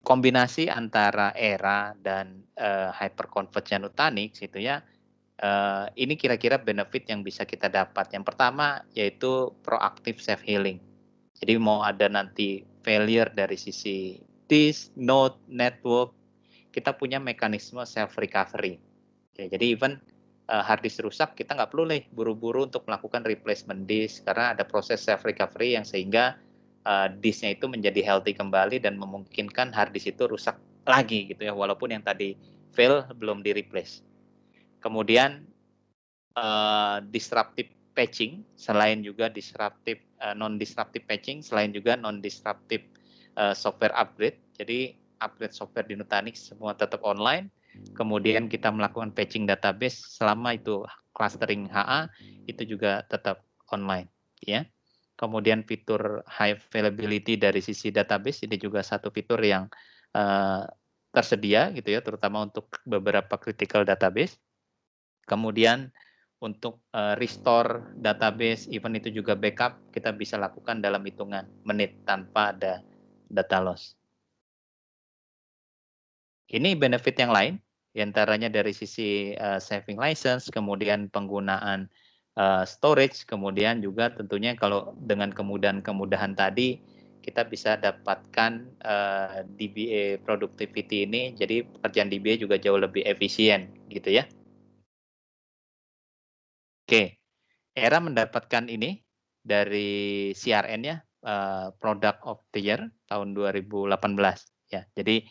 kombinasi antara ERA dan hyperconverged Nutanix itu ya, ini kira-kira benefit yang bisa kita dapat. Yang pertama yaitu proactive self healing. Jadi mau ada nanti failure dari sisi disk, node, network, kita punya mekanisme self recovery. Ya, jadi even hard disk rusak, kita nggak perlu nih buru-buru untuk melakukan replacement disk karena ada proses self recovery yang sehingga disknya itu menjadi healthy kembali dan memungkinkan hard disk itu rusak lagi gitu ya, walaupun yang tadi fail belum di replace. Kemudian disruptive patching, selain juga disruptive non-disruptive patching, selain juga non-disruptive software upgrade. Jadi upgrade software di Nutanix semua tetap online. Kemudian kita melakukan patching database selama itu clustering HA itu juga tetap online, ya. Kemudian fitur high availability dari sisi database ini juga satu fitur yang tersedia gitu ya, terutama untuk beberapa critical database. Kemudian untuk restore database, event itu juga backup, kita bisa lakukan dalam hitungan menit tanpa ada data loss. Ini benefit yang lain, diantaranya dari sisi saving license, kemudian penggunaan storage, kemudian juga tentunya kalau dengan kemudahan-kemudahan tadi, kita bisa dapatkan DBA productivity ini, jadi pekerjaan DBA juga jauh lebih efisien gitu ya. Oke, ERA mendapatkan ini dari CRN ya, Product of the Year tahun 2018 ya. Jadi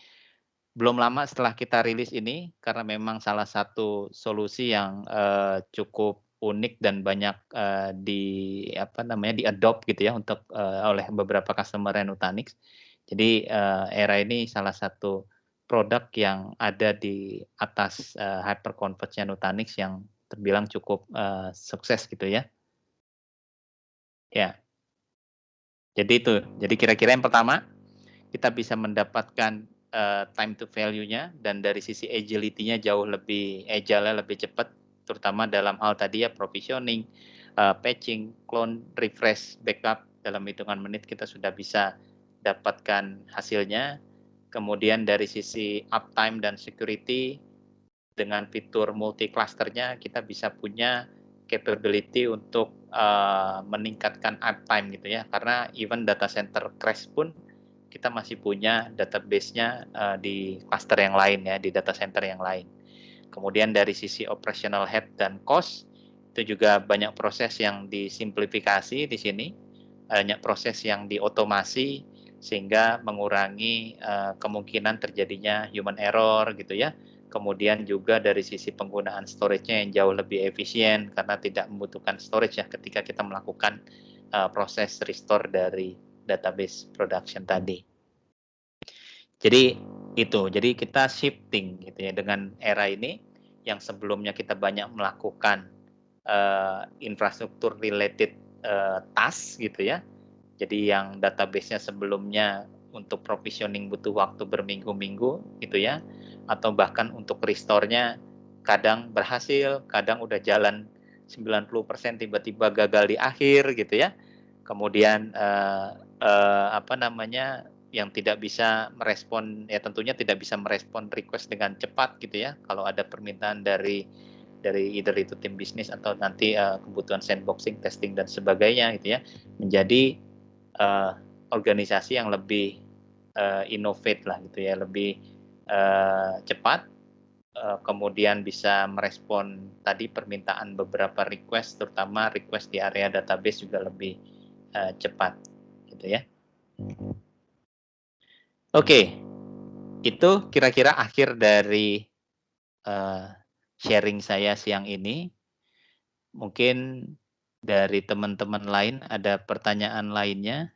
belum lama setelah kita rilis ini karena memang salah satu solusi yang cukup unik dan banyak di-adopt gitu ya untuk oleh beberapa customer Nutanix. Jadi ERA ini salah satu produk yang ada di atas hyperconverged Nutanix yang terbilang cukup sukses gitu ya. Ya. Jadi itu. Jadi kira-kira yang pertama kita bisa mendapatkan time to value-nya dan dari sisi agility-nya jauh lebih agile, lebih cepat, terutama dalam hal tadi ya provisioning, patching, clone, refresh, backup dalam hitungan menit kita sudah bisa dapatkan hasilnya. Kemudian dari sisi uptime dan security dengan fitur multi clusternya kita bisa punya capability untuk meningkatkan uptime gitu ya, karena even data center crash pun kita masih punya database-nya di cluster yang lain ya, di data center yang lain. Kemudian dari sisi operational head dan cost itu juga banyak proses yang disimplifikasi di sini, banyak proses yang diotomasi sehingga mengurangi kemungkinan terjadinya human error gitu ya. Kemudian juga dari sisi penggunaan storage-nya yang jauh lebih efisien karena tidak membutuhkan storage ya ketika kita melakukan proses restore dari database production tadi. Jadi itu, jadi kita shifting gitu ya dengan era ini yang sebelumnya kita banyak melakukan infrastruktur related task gitu ya. Jadi yang database-nya sebelumnya untuk provisioning butuh waktu berminggu-minggu gitu ya, atau bahkan untuk restore-nya kadang berhasil, kadang udah jalan 90% tiba-tiba gagal di akhir gitu ya. Kemudian yang tidak bisa merespon ya tentunya tidak bisa merespon request dengan cepat gitu ya. Kalau ada permintaan dari either itu tim bisnis atau nanti kebutuhan sandboxing, testing dan sebagainya gitu ya, menjadi organisasi yang lebih innovate lah gitu ya, lebih cepat, kemudian bisa merespon tadi permintaan beberapa request, terutama request di area database juga lebih cepat, gitu ya. Oke, itu kira-kira akhir dari sharing saya siang ini. Mungkin dari teman-teman lain ada pertanyaan lainnya?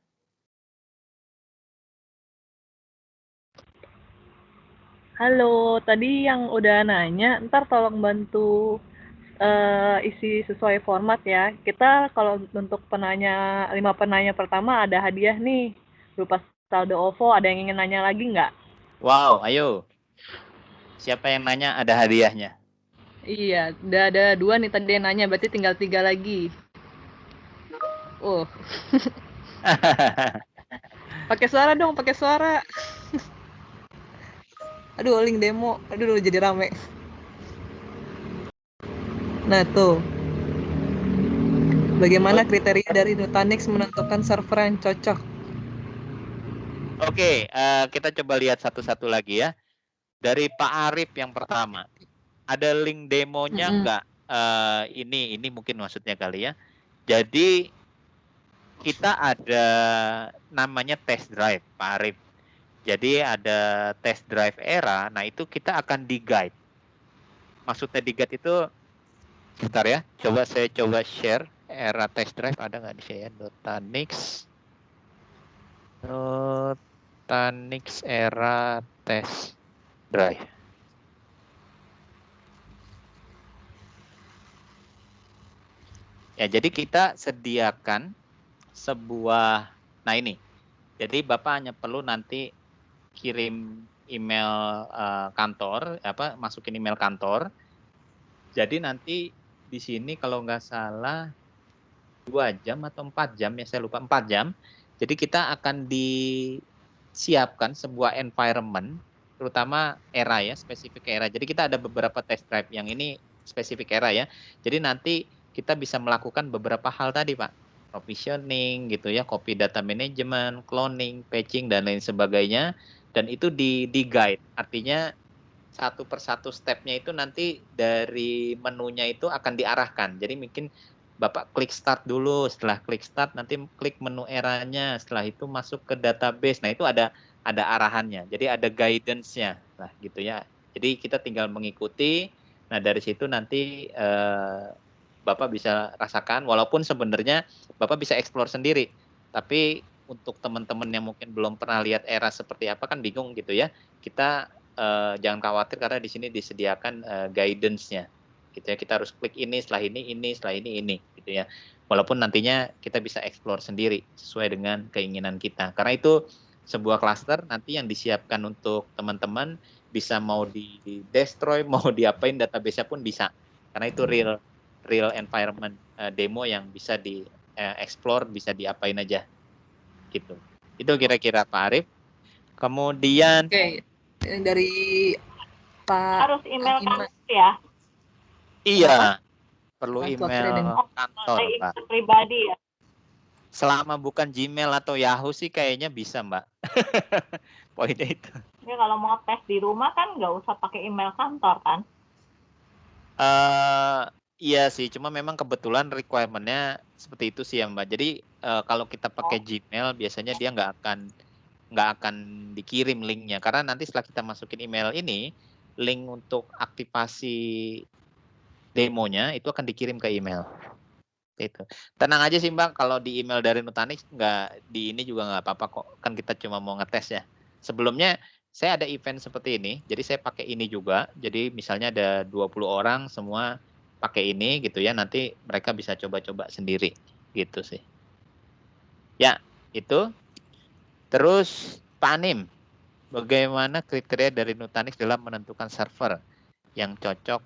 Halo, tadi yang udah nanya, ntar tolong bantu isi sesuai format ya. Kita kalau untuk 5 penanya pertama ada hadiah nih, berupa saldo OVO. Ada yang ingin nanya lagi nggak? Wow, ayo. Siapa yang nanya ada hadiahnya? Iya, udah ada 2 nih tadi yang nanya, berarti tinggal 3 lagi. Oh, pakai suara dong, pakai suara. Aduh, link demo. Aduh, jadi rame. Nah, tuh. Bagaimana kriteria dari Nutanix menentukan server yang cocok? Oke, kita coba lihat satu-satu lagi ya. Dari Pak Arif yang pertama. Ada link demonya nggak? Ini mungkin maksudnya kali ya. Jadi kita ada namanya test drive, Pak Arif. Jadi ada test drive era. Nah itu kita akan di guide. Maksudnya di guide itu, sebentar ya. Saya coba share era test drive, ada nggak di saya? Nutanix era test drive. Ya, jadi kita sediakan sebuah, nah ini. Jadi Bapak hanya perlu nanti kirim email kantor, masukin email kantor. Jadi nanti di sini kalau nggak salah 2 jam atau 4 jam ya, saya lupa, 4 jam. Jadi kita akan disiapkan sebuah environment, terutama era ya, spesifik era. Jadi kita ada beberapa test drive, yang ini spesifik era ya. Jadi nanti kita bisa melakukan beberapa hal tadi Pak. Provisioning gitu ya, copy data management, cloning, patching, dan lain sebagainya. Dan itu di guide, artinya satu persatu stepnya itu nanti dari menunya itu akan diarahkan. Jadi mungkin Bapak klik start dulu, setelah klik start nanti klik menu eranya, setelah itu masuk ke database. Nah, itu ada arahannya. Jadi ada guidance-nya. Nah, gitu ya. Jadi kita tinggal mengikuti. Nah, dari situ nanti Bapak bisa rasakan, walaupun sebenarnya Bapak bisa explore sendiri. Tapi untuk teman-teman yang mungkin belum pernah lihat era seperti apa kan bingung gitu ya. Kita jangan khawatir karena di sini disediakan guidance-nya. Gitu ya, kita harus klik ini, setelah ini, setelah ini gitu ya. Walaupun nantinya kita bisa explore sendiri sesuai dengan keinginan kita. Karena itu sebuah cluster nanti yang disiapkan untuk teman-teman, bisa mau di destroy, mau diapain, database-nya pun bisa. Karena itu real environment demo yang bisa di explore, bisa diapain aja gitu. Itu kira-kira Pak Arif. Kemudian Dari Pak harus email Ima. kantor ya? Iya, perlu Slot email trading. kantor, Pak. Email pribadi ya? Selama bukan Gmail atau Yahoo sih kayaknya bisa, Mbak. Poinnya itu. Ya kalau mau tes di rumah kan nggak usah pakai email kantor kan? Iya sih, cuma memang kebetulan requirement-nya seperti itu sih ya, Mbak. Jadi kalau kita pakai Gmail biasanya dia nggak akan dikirim linknya, karena nanti setelah kita masukin email ini, link untuk aktivasi demonya itu akan dikirim ke email. Itu. Tenang aja sih Mbak, kalau di email dari Nutanix nggak, di ini juga nggak apa-apa kok. Kan kita cuma mau ngetes ya. Sebelumnya saya ada event seperti ini, jadi saya pakai ini juga. Jadi misalnya ada 20 orang semua pakai ini gitu ya, nanti mereka bisa coba-coba sendiri gitu sih. Ya, itu. Terus Pak Anim, bagaimana kriteria dari Nutanix dalam menentukan server yang cocok?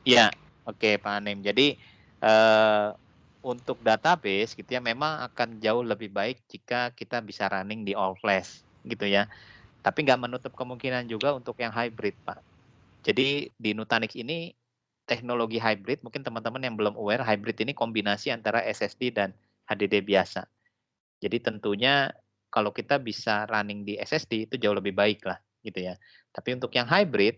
Ya, oke Pak Anim. Jadi untuk database gitu ya, memang akan jauh lebih baik jika kita bisa running di all flash gitu ya. Tapi nggak menutup kemungkinan juga untuk yang hybrid Pak. Jadi di Nutanix ini teknologi hybrid, mungkin teman-teman yang belum aware, hybrid ini kombinasi antara SSD dan HDD biasa. Jadi tentunya kalau kita bisa running di SSD itu jauh lebih baik lah gitu ya. Tapi untuk yang hybrid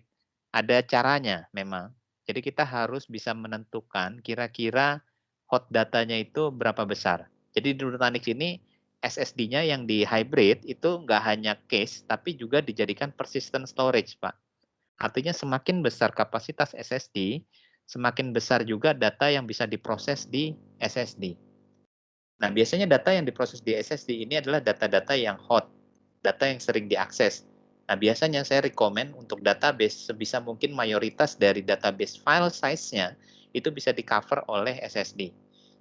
ada caranya memang. Jadi kita harus bisa menentukan kira-kira hot datanya itu berapa besar. Jadi di Nutanix ini SSD-nya yang di hybrid itu nggak hanya cache, tapi juga dijadikan persistent storage, Pak. Artinya semakin besar kapasitas SSD, semakin besar juga data yang bisa diproses di SSD. Nah, biasanya data yang diproses di SSD ini adalah data-data yang hot, data yang sering diakses. Nah, biasanya saya rekomen untuk database sebisa mungkin mayoritas dari database file size-nya itu bisa di-cover oleh SSD.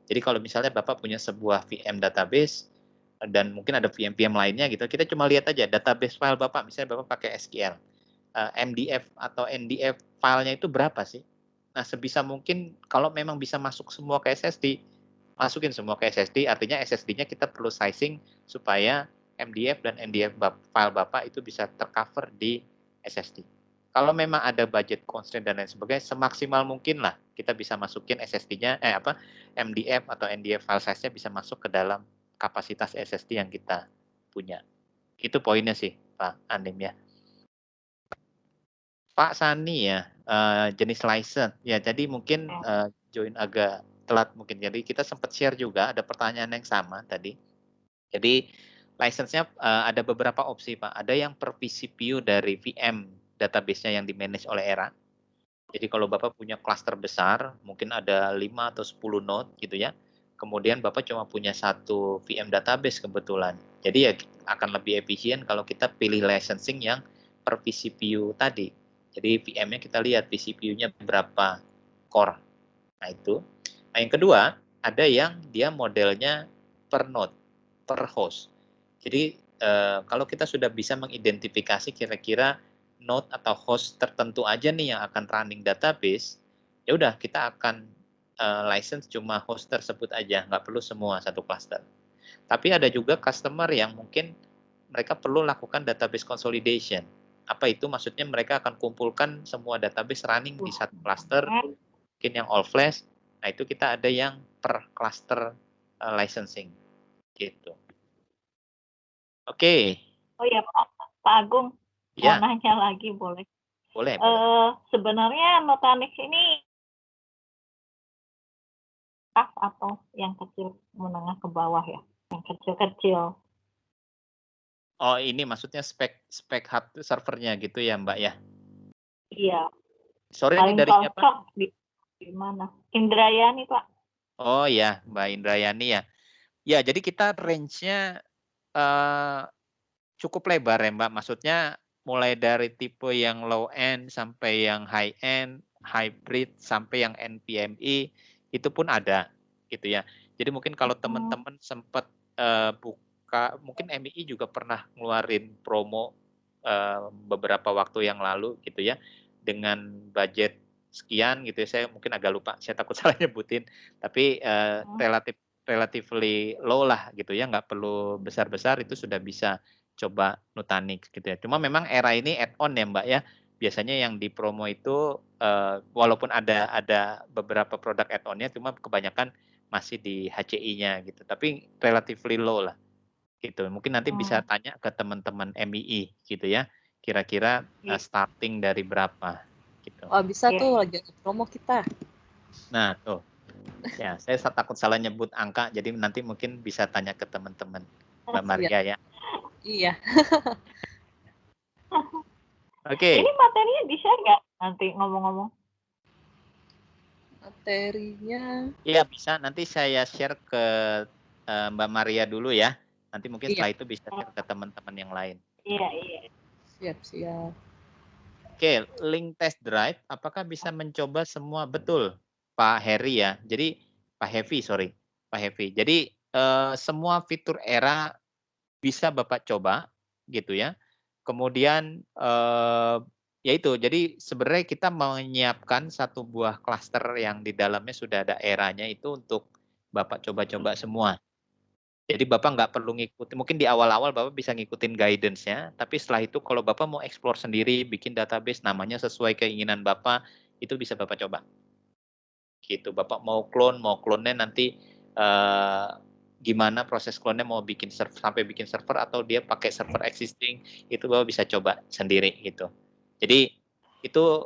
Jadi kalau misalnya Bapak punya sebuah VM database dan mungkin ada VM-VM lainnya gitu, kita cuma lihat aja database file Bapak, misalnya Bapak pakai SQL, MDF atau NDF filenya itu berapa sih? Nah, sebisa mungkin kalau memang bisa masuk semua ke SSD, masukin semua ke SSD, artinya SSD-nya kita perlu sizing supaya MDF dan NDF file Bapak itu bisa tercover di SSD. Kalau memang ada budget constraint dan lain sebagainya, semaksimal mungkin lah kita bisa masukin SSD-nya, MDF atau NDF file size-nya bisa masuk ke dalam kapasitas SSD yang kita punya. Itu poinnya sih, Pak Anim ya. Pak Sani ya, jenis license. Ya, jadi mungkin join agak telat mungkin. Jadi kita sempat share juga, ada pertanyaan yang sama tadi. Jadi license-nya ada beberapa opsi, Pak. Ada yang per vCPU dari VM database-nya yang di-manage oleh Era. Jadi kalau Bapak punya cluster besar, mungkin ada 5 atau 10 node gitu ya. Kemudian Bapak cuma punya satu VM database kebetulan. Jadi ya akan lebih efisien kalau kita pilih licensing yang per vCPU tadi. Jadi VM-nya kita lihat vCPU-nya berapa core. Nah itu. Nah yang kedua, ada yang dia modelnya per node, per host. Jadi kalau kita sudah bisa mengidentifikasi kira-kira node atau host tertentu aja nih yang akan running database, ya udah kita akan license cuma host tersebut aja, nggak perlu semua satu cluster. Tapi ada juga customer yang mungkin mereka perlu lakukan database consolidation. Apa itu? Maksudnya mereka akan kumpulkan semua database running di satu cluster, mungkin yang all flash. Nah itu kita ada yang per cluster licensing, gitu. Oke. Oh ya Pak Agung, mau Ya. nanya lagi boleh? Boleh. Sebenarnya Nutanix ini atau yang kecil menengah ke bawah ya, yang kecil-kecil. Oh ini maksudnya spek hub servernya gitu ya Mbak ya? Iya. Sore ini Paling dari siapa? cocok di mana? Indrayani Pak. Oh ya Mbak Indrayani ya. Ya jadi kita range-nya cukup lebar ya Mbak. Maksudnya mulai dari tipe yang low end sampai yang high end, hybrid sampai yang NVMe itu pun ada gitu ya. Jadi mungkin kalau teman-teman sempat buka, mungkin MI juga pernah ngeluarin promo beberapa waktu yang lalu gitu ya, dengan budget sekian gitu ya. Saya mungkin agak lupa, saya takut salah nyebutin, tapi relatively low lah gitu ya, nggak perlu besar-besar, itu sudah bisa coba Nutanix gitu ya. Cuma memang Era ini add-on ya Mbak ya. Biasanya yang di promo itu walaupun ada beberapa produk add-onnya, cuma kebanyakan masih di HCI-nya gitu. Tapi relatively low lah gitu. Mungkin nanti bisa tanya ke teman-teman MII gitu ya. Kira-kira starting dari berapa gitu. Oh bisa tuh lagi promo kita. Nah tuh. Ya, saya takut salah nyebut angka, jadi nanti mungkin bisa tanya ke teman-teman Mbak Maria ya. Iya. Oke. Ini materinya di-share nggak nanti ngomong-ngomong? Materinya. Iya bisa, nanti saya share ke Mbak Maria dulu ya. Nanti mungkin setelah itu bisa share ke teman-teman yang lain. Iya. Siap. Oke, link test drive, apakah bisa mencoba semua? Betul, Pak Heri ya. Jadi Pak Hevi. Jadi semua fitur Era bisa Bapak coba gitu ya. Kemudian ya itu, jadi sebenarnya kita menyiapkan satu buah cluster yang di dalamnya sudah ada Eranya itu untuk Bapak coba-coba semua. Jadi Bapak nggak perlu ngikutin, mungkin di awal-awal Bapak bisa ngikutin guidance-nya, tapi setelah itu kalau Bapak mau explore sendiri, bikin database namanya sesuai keinginan Bapak, itu bisa Bapak coba. Gitu, Bapak mau clone-nya nanti gimana proses clone-nya, mau bikin sampai bikin server atau dia pakai server existing, itu Bapak bisa coba sendiri gitu. Jadi itu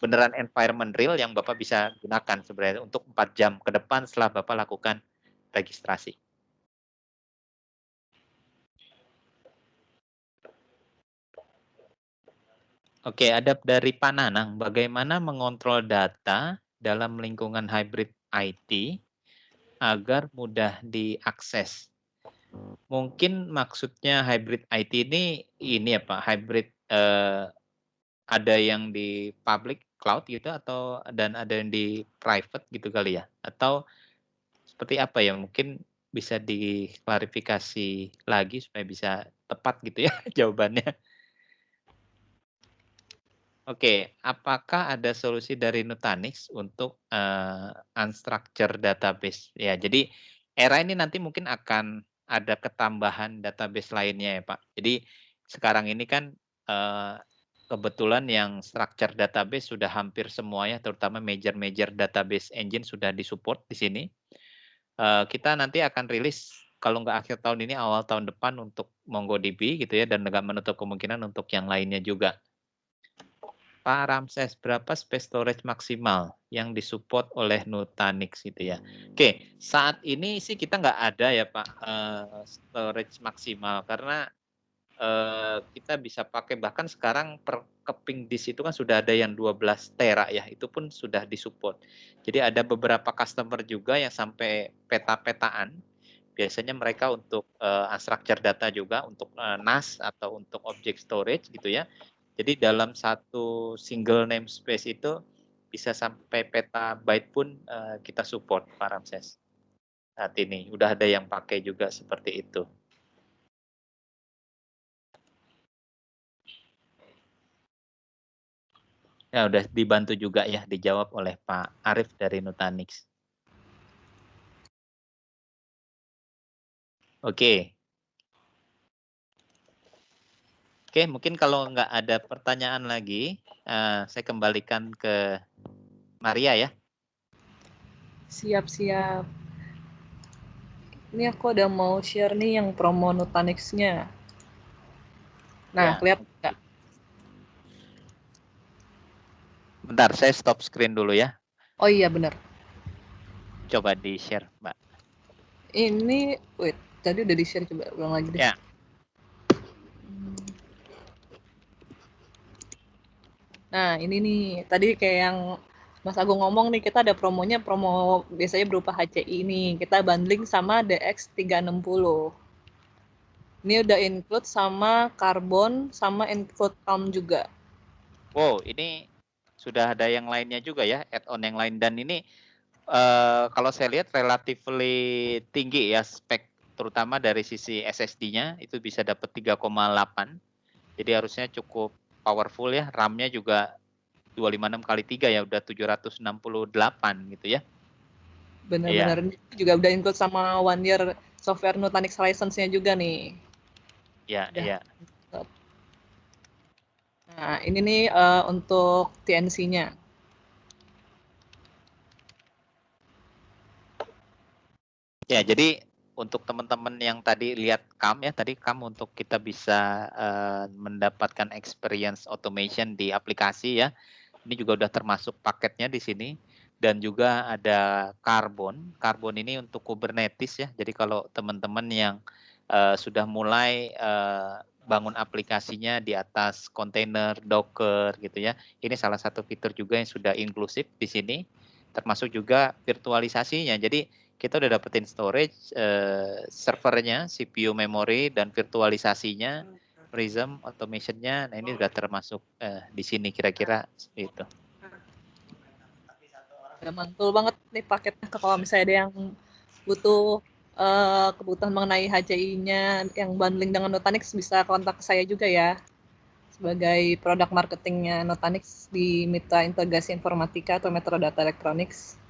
beneran environment real yang Bapak bisa gunakan sebenarnya untuk 4 jam ke depan setelah Bapak lakukan registrasi. Oke, ada dari Pak Nanang. Bagaimana mengontrol data dalam lingkungan hybrid IT agar mudah diakses? Mungkin maksudnya hybrid IT ini ya Pak, hybrid ada yang di public cloud gitu atau dan ada yang di private gitu kali ya? Atau seperti apa ya? Mungkin bisa diklarifikasi lagi supaya bisa tepat gitu ya jawabannya. Oke, apakah ada solusi dari Nutanix untuk, unstructured database? Ya, jadi era ini nanti mungkin akan ada ketambahan database lainnya ya, Pak. Jadi sekarang ini kan, kebetulan yang structured database sudah hampir semuanya, terutama major-major database engine sudah di-support di sini. Kita nanti akan rilis kalau nggak akhir tahun ini, awal tahun depan untuk MongoDB gitu ya, dan nggak menutup kemungkinan untuk yang lainnya juga. Pak Ramses, berapa space storage maksimal yang disupport oleh Nutanix gitu ya? Oke, saat ini sih kita nggak ada ya Pak, storage maksimal karena, kita bisa pakai bahkan sekarang per keping disk itu kan sudah ada yang 12 tera ya, itu pun sudah disupport. Jadi ada beberapa customer juga yang sampai peta-petaan, biasanya mereka untuk, unstructured data juga untuk, NAS atau untuk object storage gitu ya. Jadi dalam satu single namespace itu bisa sampai petabyte pun, kita support Pak Ramses, saat ini. Udah ada yang pakai juga seperti itu. Ya udah dibantu juga ya, dijawab oleh Pak Arif dari Nutanix. Oke. Oke, mungkin kalau nggak ada pertanyaan lagi, saya kembalikan ke Maria ya. Siap-siap. Ini aku udah mau share nih yang promo Nutanix-nya. Nah, Ya. kelihatan nggak? Bentar, saya stop screen dulu ya. Oh iya, benar. Coba di-share, Mbak. Ini, wait, tadi udah di-share, coba ulang lagi deh. Ya. Nah, ini nih, tadi kayak yang Mas Agung ngomong nih, kita ada promonya, promo biasanya berupa HCI nih. Kita bundling sama DX360. Ini udah include sama Carbon, sama include Calm juga. Wow, ini sudah ada yang lainnya juga ya, add-on yang lain. Dan ini kalau saya lihat relatively tinggi ya spek, terutama dari sisi SSD-nya itu bisa dapat 3,8. Jadi harusnya cukup powerful ya. RAM-nya juga 256x3 ya, udah 768 gitu ya. Benar-benar Iya. juga udah include sama 1 year software Nutanix license-nya juga nih. Iya, Udah. iya. Nah, ini nih untuk TNC-nya. Ya, jadi untuk teman-teman yang tadi lihat CAM ya, tadi CAM untuk kita bisa mendapatkan experience automation di aplikasi ya. Ini juga udah termasuk paketnya di sini. Dan juga ada Carbon. Carbon ini untuk Kubernetes ya. Jadi kalau teman-teman yang sudah mulai bangun aplikasinya di atas kontainer, Docker gitu ya. Ini salah satu fitur juga yang sudah inklusif di sini. Termasuk juga virtualisasinya. Jadi kita udah dapetin storage, servernya, CPU memory, dan virtualisasinya, Prism, automation-nya. Nah ini udah termasuk di sini kira-kira itu. Udah mantul banget nih paketnya kalau misalnya ada yang butuh kebutuhan mengenai HCI-nya yang bundling dengan Nutanix bisa kontak saya juga ya sebagai produk marketingnya Nutanix di Mitra Integrasi Informatika atau Metro Data Electronics.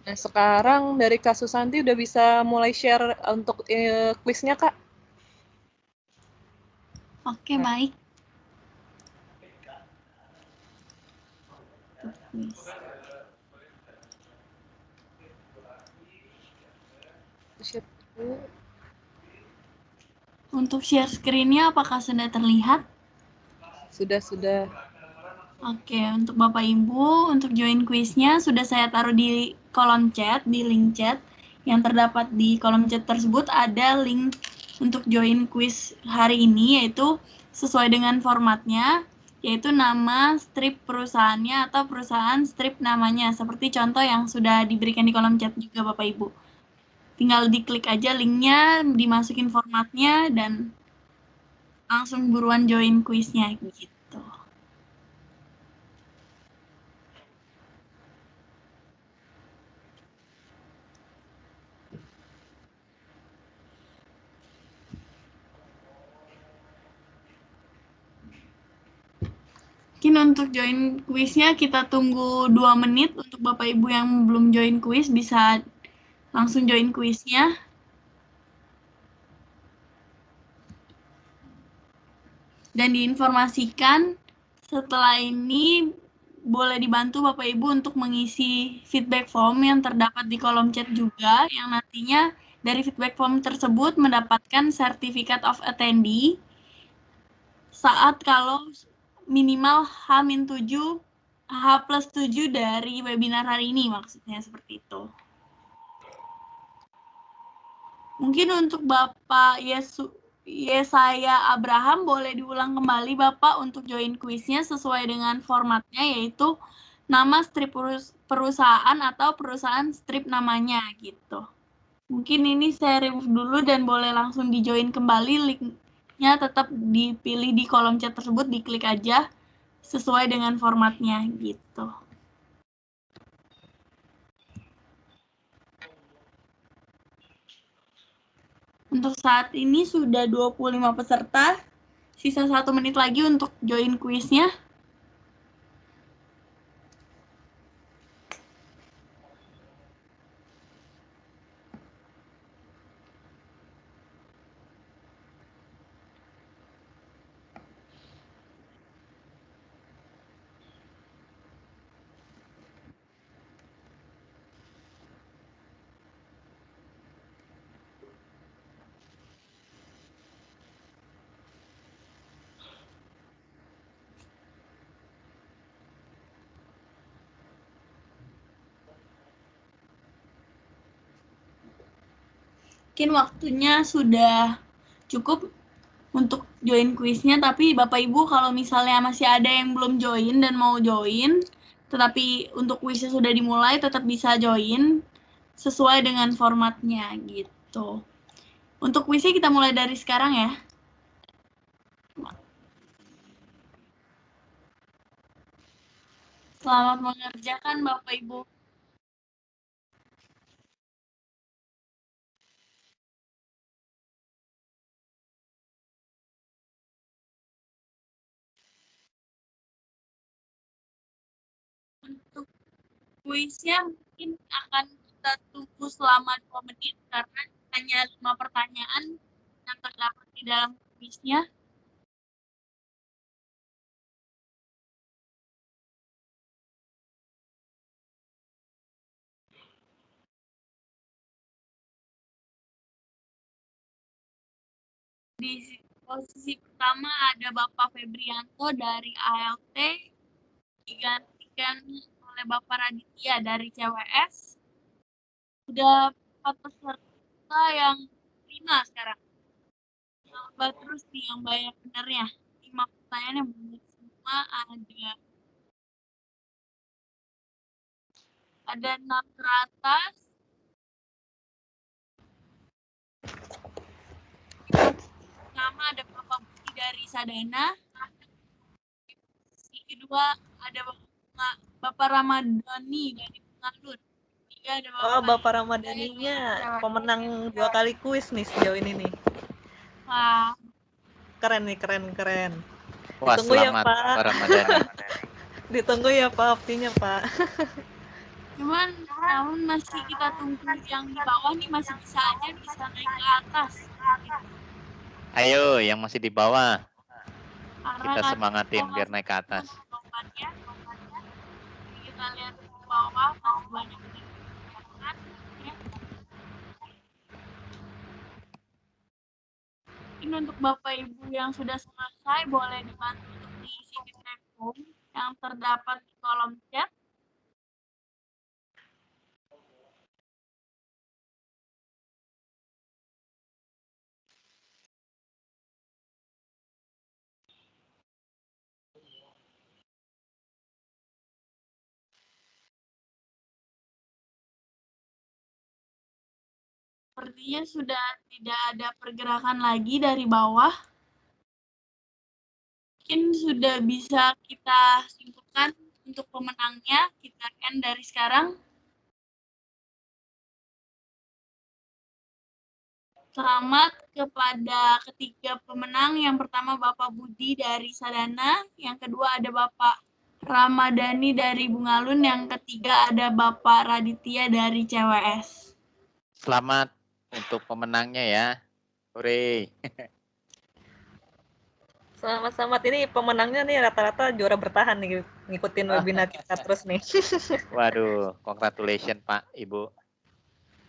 Nah, sekarang dari Kak Susanti udah bisa mulai share untuk kuisnya, Kak. Oke, baik. Untuk share screen-nya apakah sudah terlihat? Sudah. Oke, untuk Bapak Ibu, untuk join kuisnya sudah saya taruh di kolom chat, di link chat. Yang terdapat di kolom chat tersebut ada link untuk join quiz hari ini, yaitu sesuai dengan formatnya, yaitu nama strip perusahaannya atau perusahaan strip namanya, seperti contoh yang sudah diberikan di kolom chat juga Bapak Ibu. Tinggal diklik aja linknya, dimasukin formatnya, dan langsung buruan join quiznya gitu. Mungkin untuk join quiznya kita tunggu 2 menit. Untuk Bapak Ibu yang belum join quiz bisa langsung join quiznya. Dan diinformasikan setelah ini boleh dibantu Bapak Ibu untuk mengisi feedback form yang terdapat di kolom chat juga, yang nantinya dari feedback form tersebut mendapatkan sertifikat of attendee saat kalau minimal H-7 H+7 dari webinar hari ini, maksudnya seperti itu. Mungkin untuk Bapak Yesaya Abraham boleh diulang kembali Bapak untuk join quiznya sesuai dengan formatnya, yaitu nama strip perusahaan atau perusahaan strip namanya gitu. Mungkin ini saya remove dulu dan boleh langsung di join kembali, linknya tetap dipilih di kolom chat tersebut, diklik aja sesuai dengan formatnya gitu. Untuk saat ini sudah 25 peserta, sisa 1 menit lagi untuk join quiznya. Mungkin waktunya sudah cukup untuk join quiznya, tapi Bapak Ibu kalau misalnya masih ada yang belum join dan mau join, tetapi untuk quiznya sudah dimulai, tetap bisa join sesuai dengan formatnya gitu. Untuk quiznya kita mulai dari sekarang ya. Selamat mengerjakan Bapak Ibu. Untuk kuisnya mungkin akan kita tunggu selama 2 menit karena hanya 5 pertanyaan yang terdapat di dalam kuisnya. Di posisi pertama ada Bapak Febrianto dari ALT, digantikan oleh Bapak Raditya dari CWS. Sudah 4 peserta yang 5 sekarang. Tambah terus nih yang banyak benernya. 5 pertanyaan yang benar semua ada 6 teratas. Pertama ada Bapak Budi dari Sadana. Yang kedua ada Bapak Ramadhani dari Pengalun. Tiga ada Bapak Bapak Ramadhaninya pemenang 2 kali kuis nih sejauh ini nih. Wah. Keren nih, keren. Wah, Ditunggu ya selamat Pak. Pak Ramadhani. Ditunggu ya Pak optinya Pak. Namun masih kita tunggu yang di bawah nih, masih bisa aja bisa naik ke atas. Ayo, yang masih di bawah. Karena Kita semangatin biar naik ke atas. Kita lihat ke bawah masih banyak. Ini untuk Bapak Ibu yang sudah selesai boleh dibantu untuk diisi feedback form yang terdapat di kolom chat. Sepertinya sudah tidak ada pergerakan lagi dari bawah. Mungkin sudah bisa kita simpulkan untuk pemenangnya. Kita end dari sekarang. Selamat kepada ketiga pemenang. Yang pertama Bapak Budi dari Sadana, yang kedua ada Bapak Ramadhani dari Bungalun, yang ketiga ada Bapak Raditya dari CWS. Selamat untuk pemenangnya ya. Hore. Selamat-selamat, ini pemenangnya nih rata-rata juara bertahan nih, ngikutin webinar kita terus nih. Waduh, congratulations Pak, Ibu.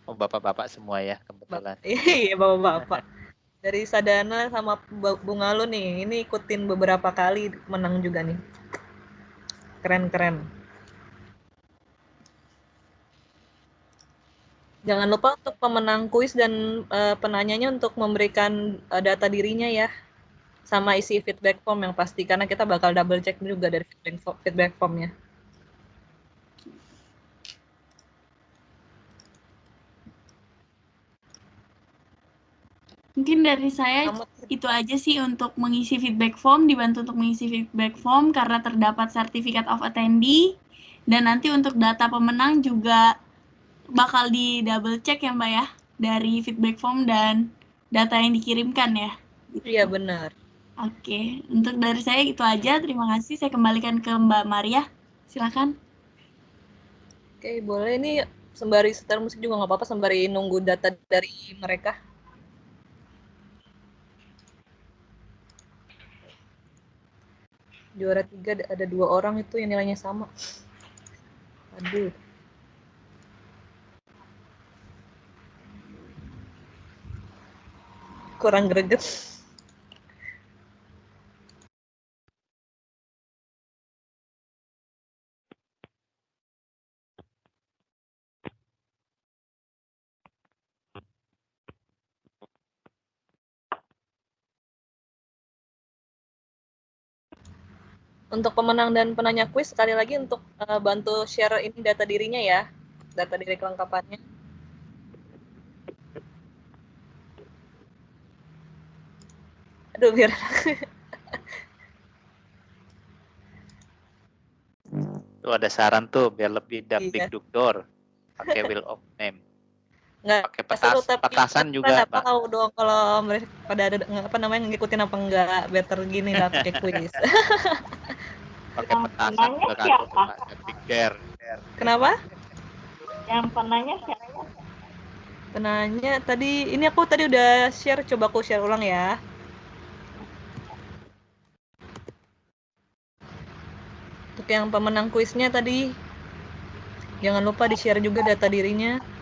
Oh, bapak-bapak semua ya kebetulan. Iya, bapak-bapak. Dari Sadana sama Bungalun nih, ini ikutin beberapa kali menang juga nih. Keren-keren. Jangan lupa untuk pemenang kuis dan penanyanya untuk memberikan data dirinya ya, sama isi feedback form yang pasti, karena kita bakal double check juga dari feedback formnya. Mungkin dari saya itu aja sih untuk mengisi feedback form, dibantu untuk mengisi feedback form karena terdapat Certificate of Attendee. Dan nanti untuk data pemenang juga bakal di double check ya Mbak ya, dari feedback form dan data yang dikirimkan ya. Iya benar. Oke, untuk dari saya itu aja. Terima kasih. Saya kembalikan ke Mbak Maria. Silakan. Oke, boleh nih sembari setel musik juga nggak apa-apa, sembari nunggu data dari mereka. Juara 3 ada 2 orang itu yang nilainya sama. Aduh. Kurang greget. Untuk pemenang dan penanya kuis, sekali lagi untuk bantu share ini data dirinya ya, data diri kelengkapannya. Aduh, biar Tuh ada saran tuh biar lebih Iya. dikdukdor. Pakai wheel of name. Nggak Pakai seru, tapi petasan kita juga, nggak Pak. tahu dong kalau mereka pada ada apa namanya ngikutin apa enggak, better gini lah pakai kuis. Pakai petasan penanya juga kan siapa? Pak. Epic dare. Kenapa? Yang penanya siapa? Penanya tadi, ini aku tadi udah share, coba aku share ulang ya. Untuk yang pemenang kuisnya tadi, jangan lupa di-share juga data dirinya.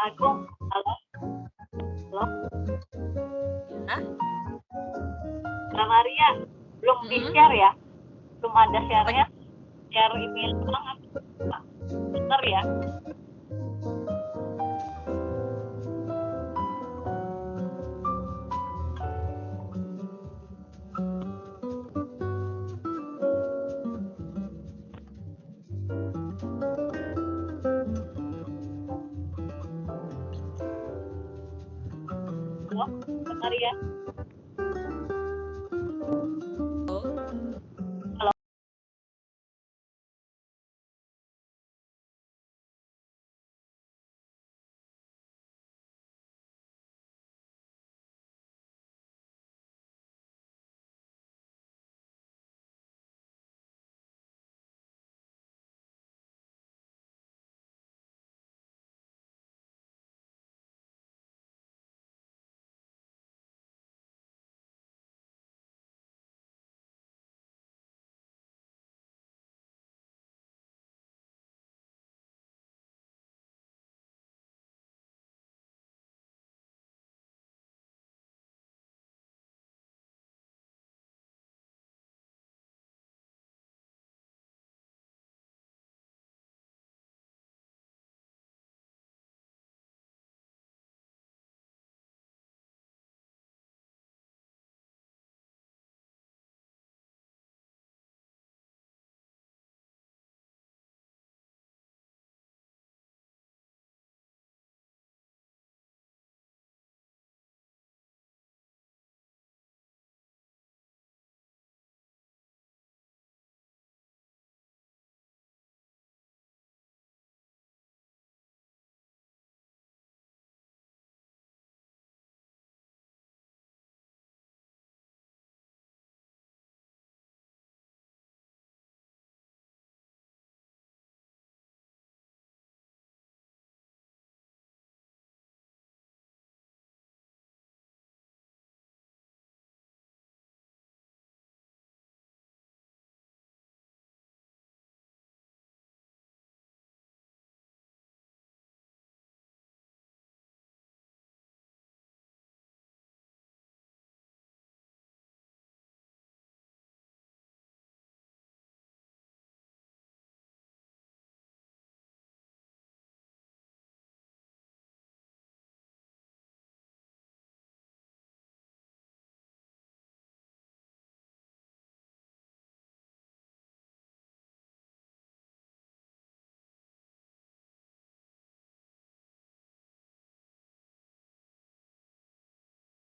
Agung, halo? Halo? Ya. Mbak Maria, belum di-share ya? Belum ada share-nya? Share email doang, bener ya? Halo, Mbak Maria?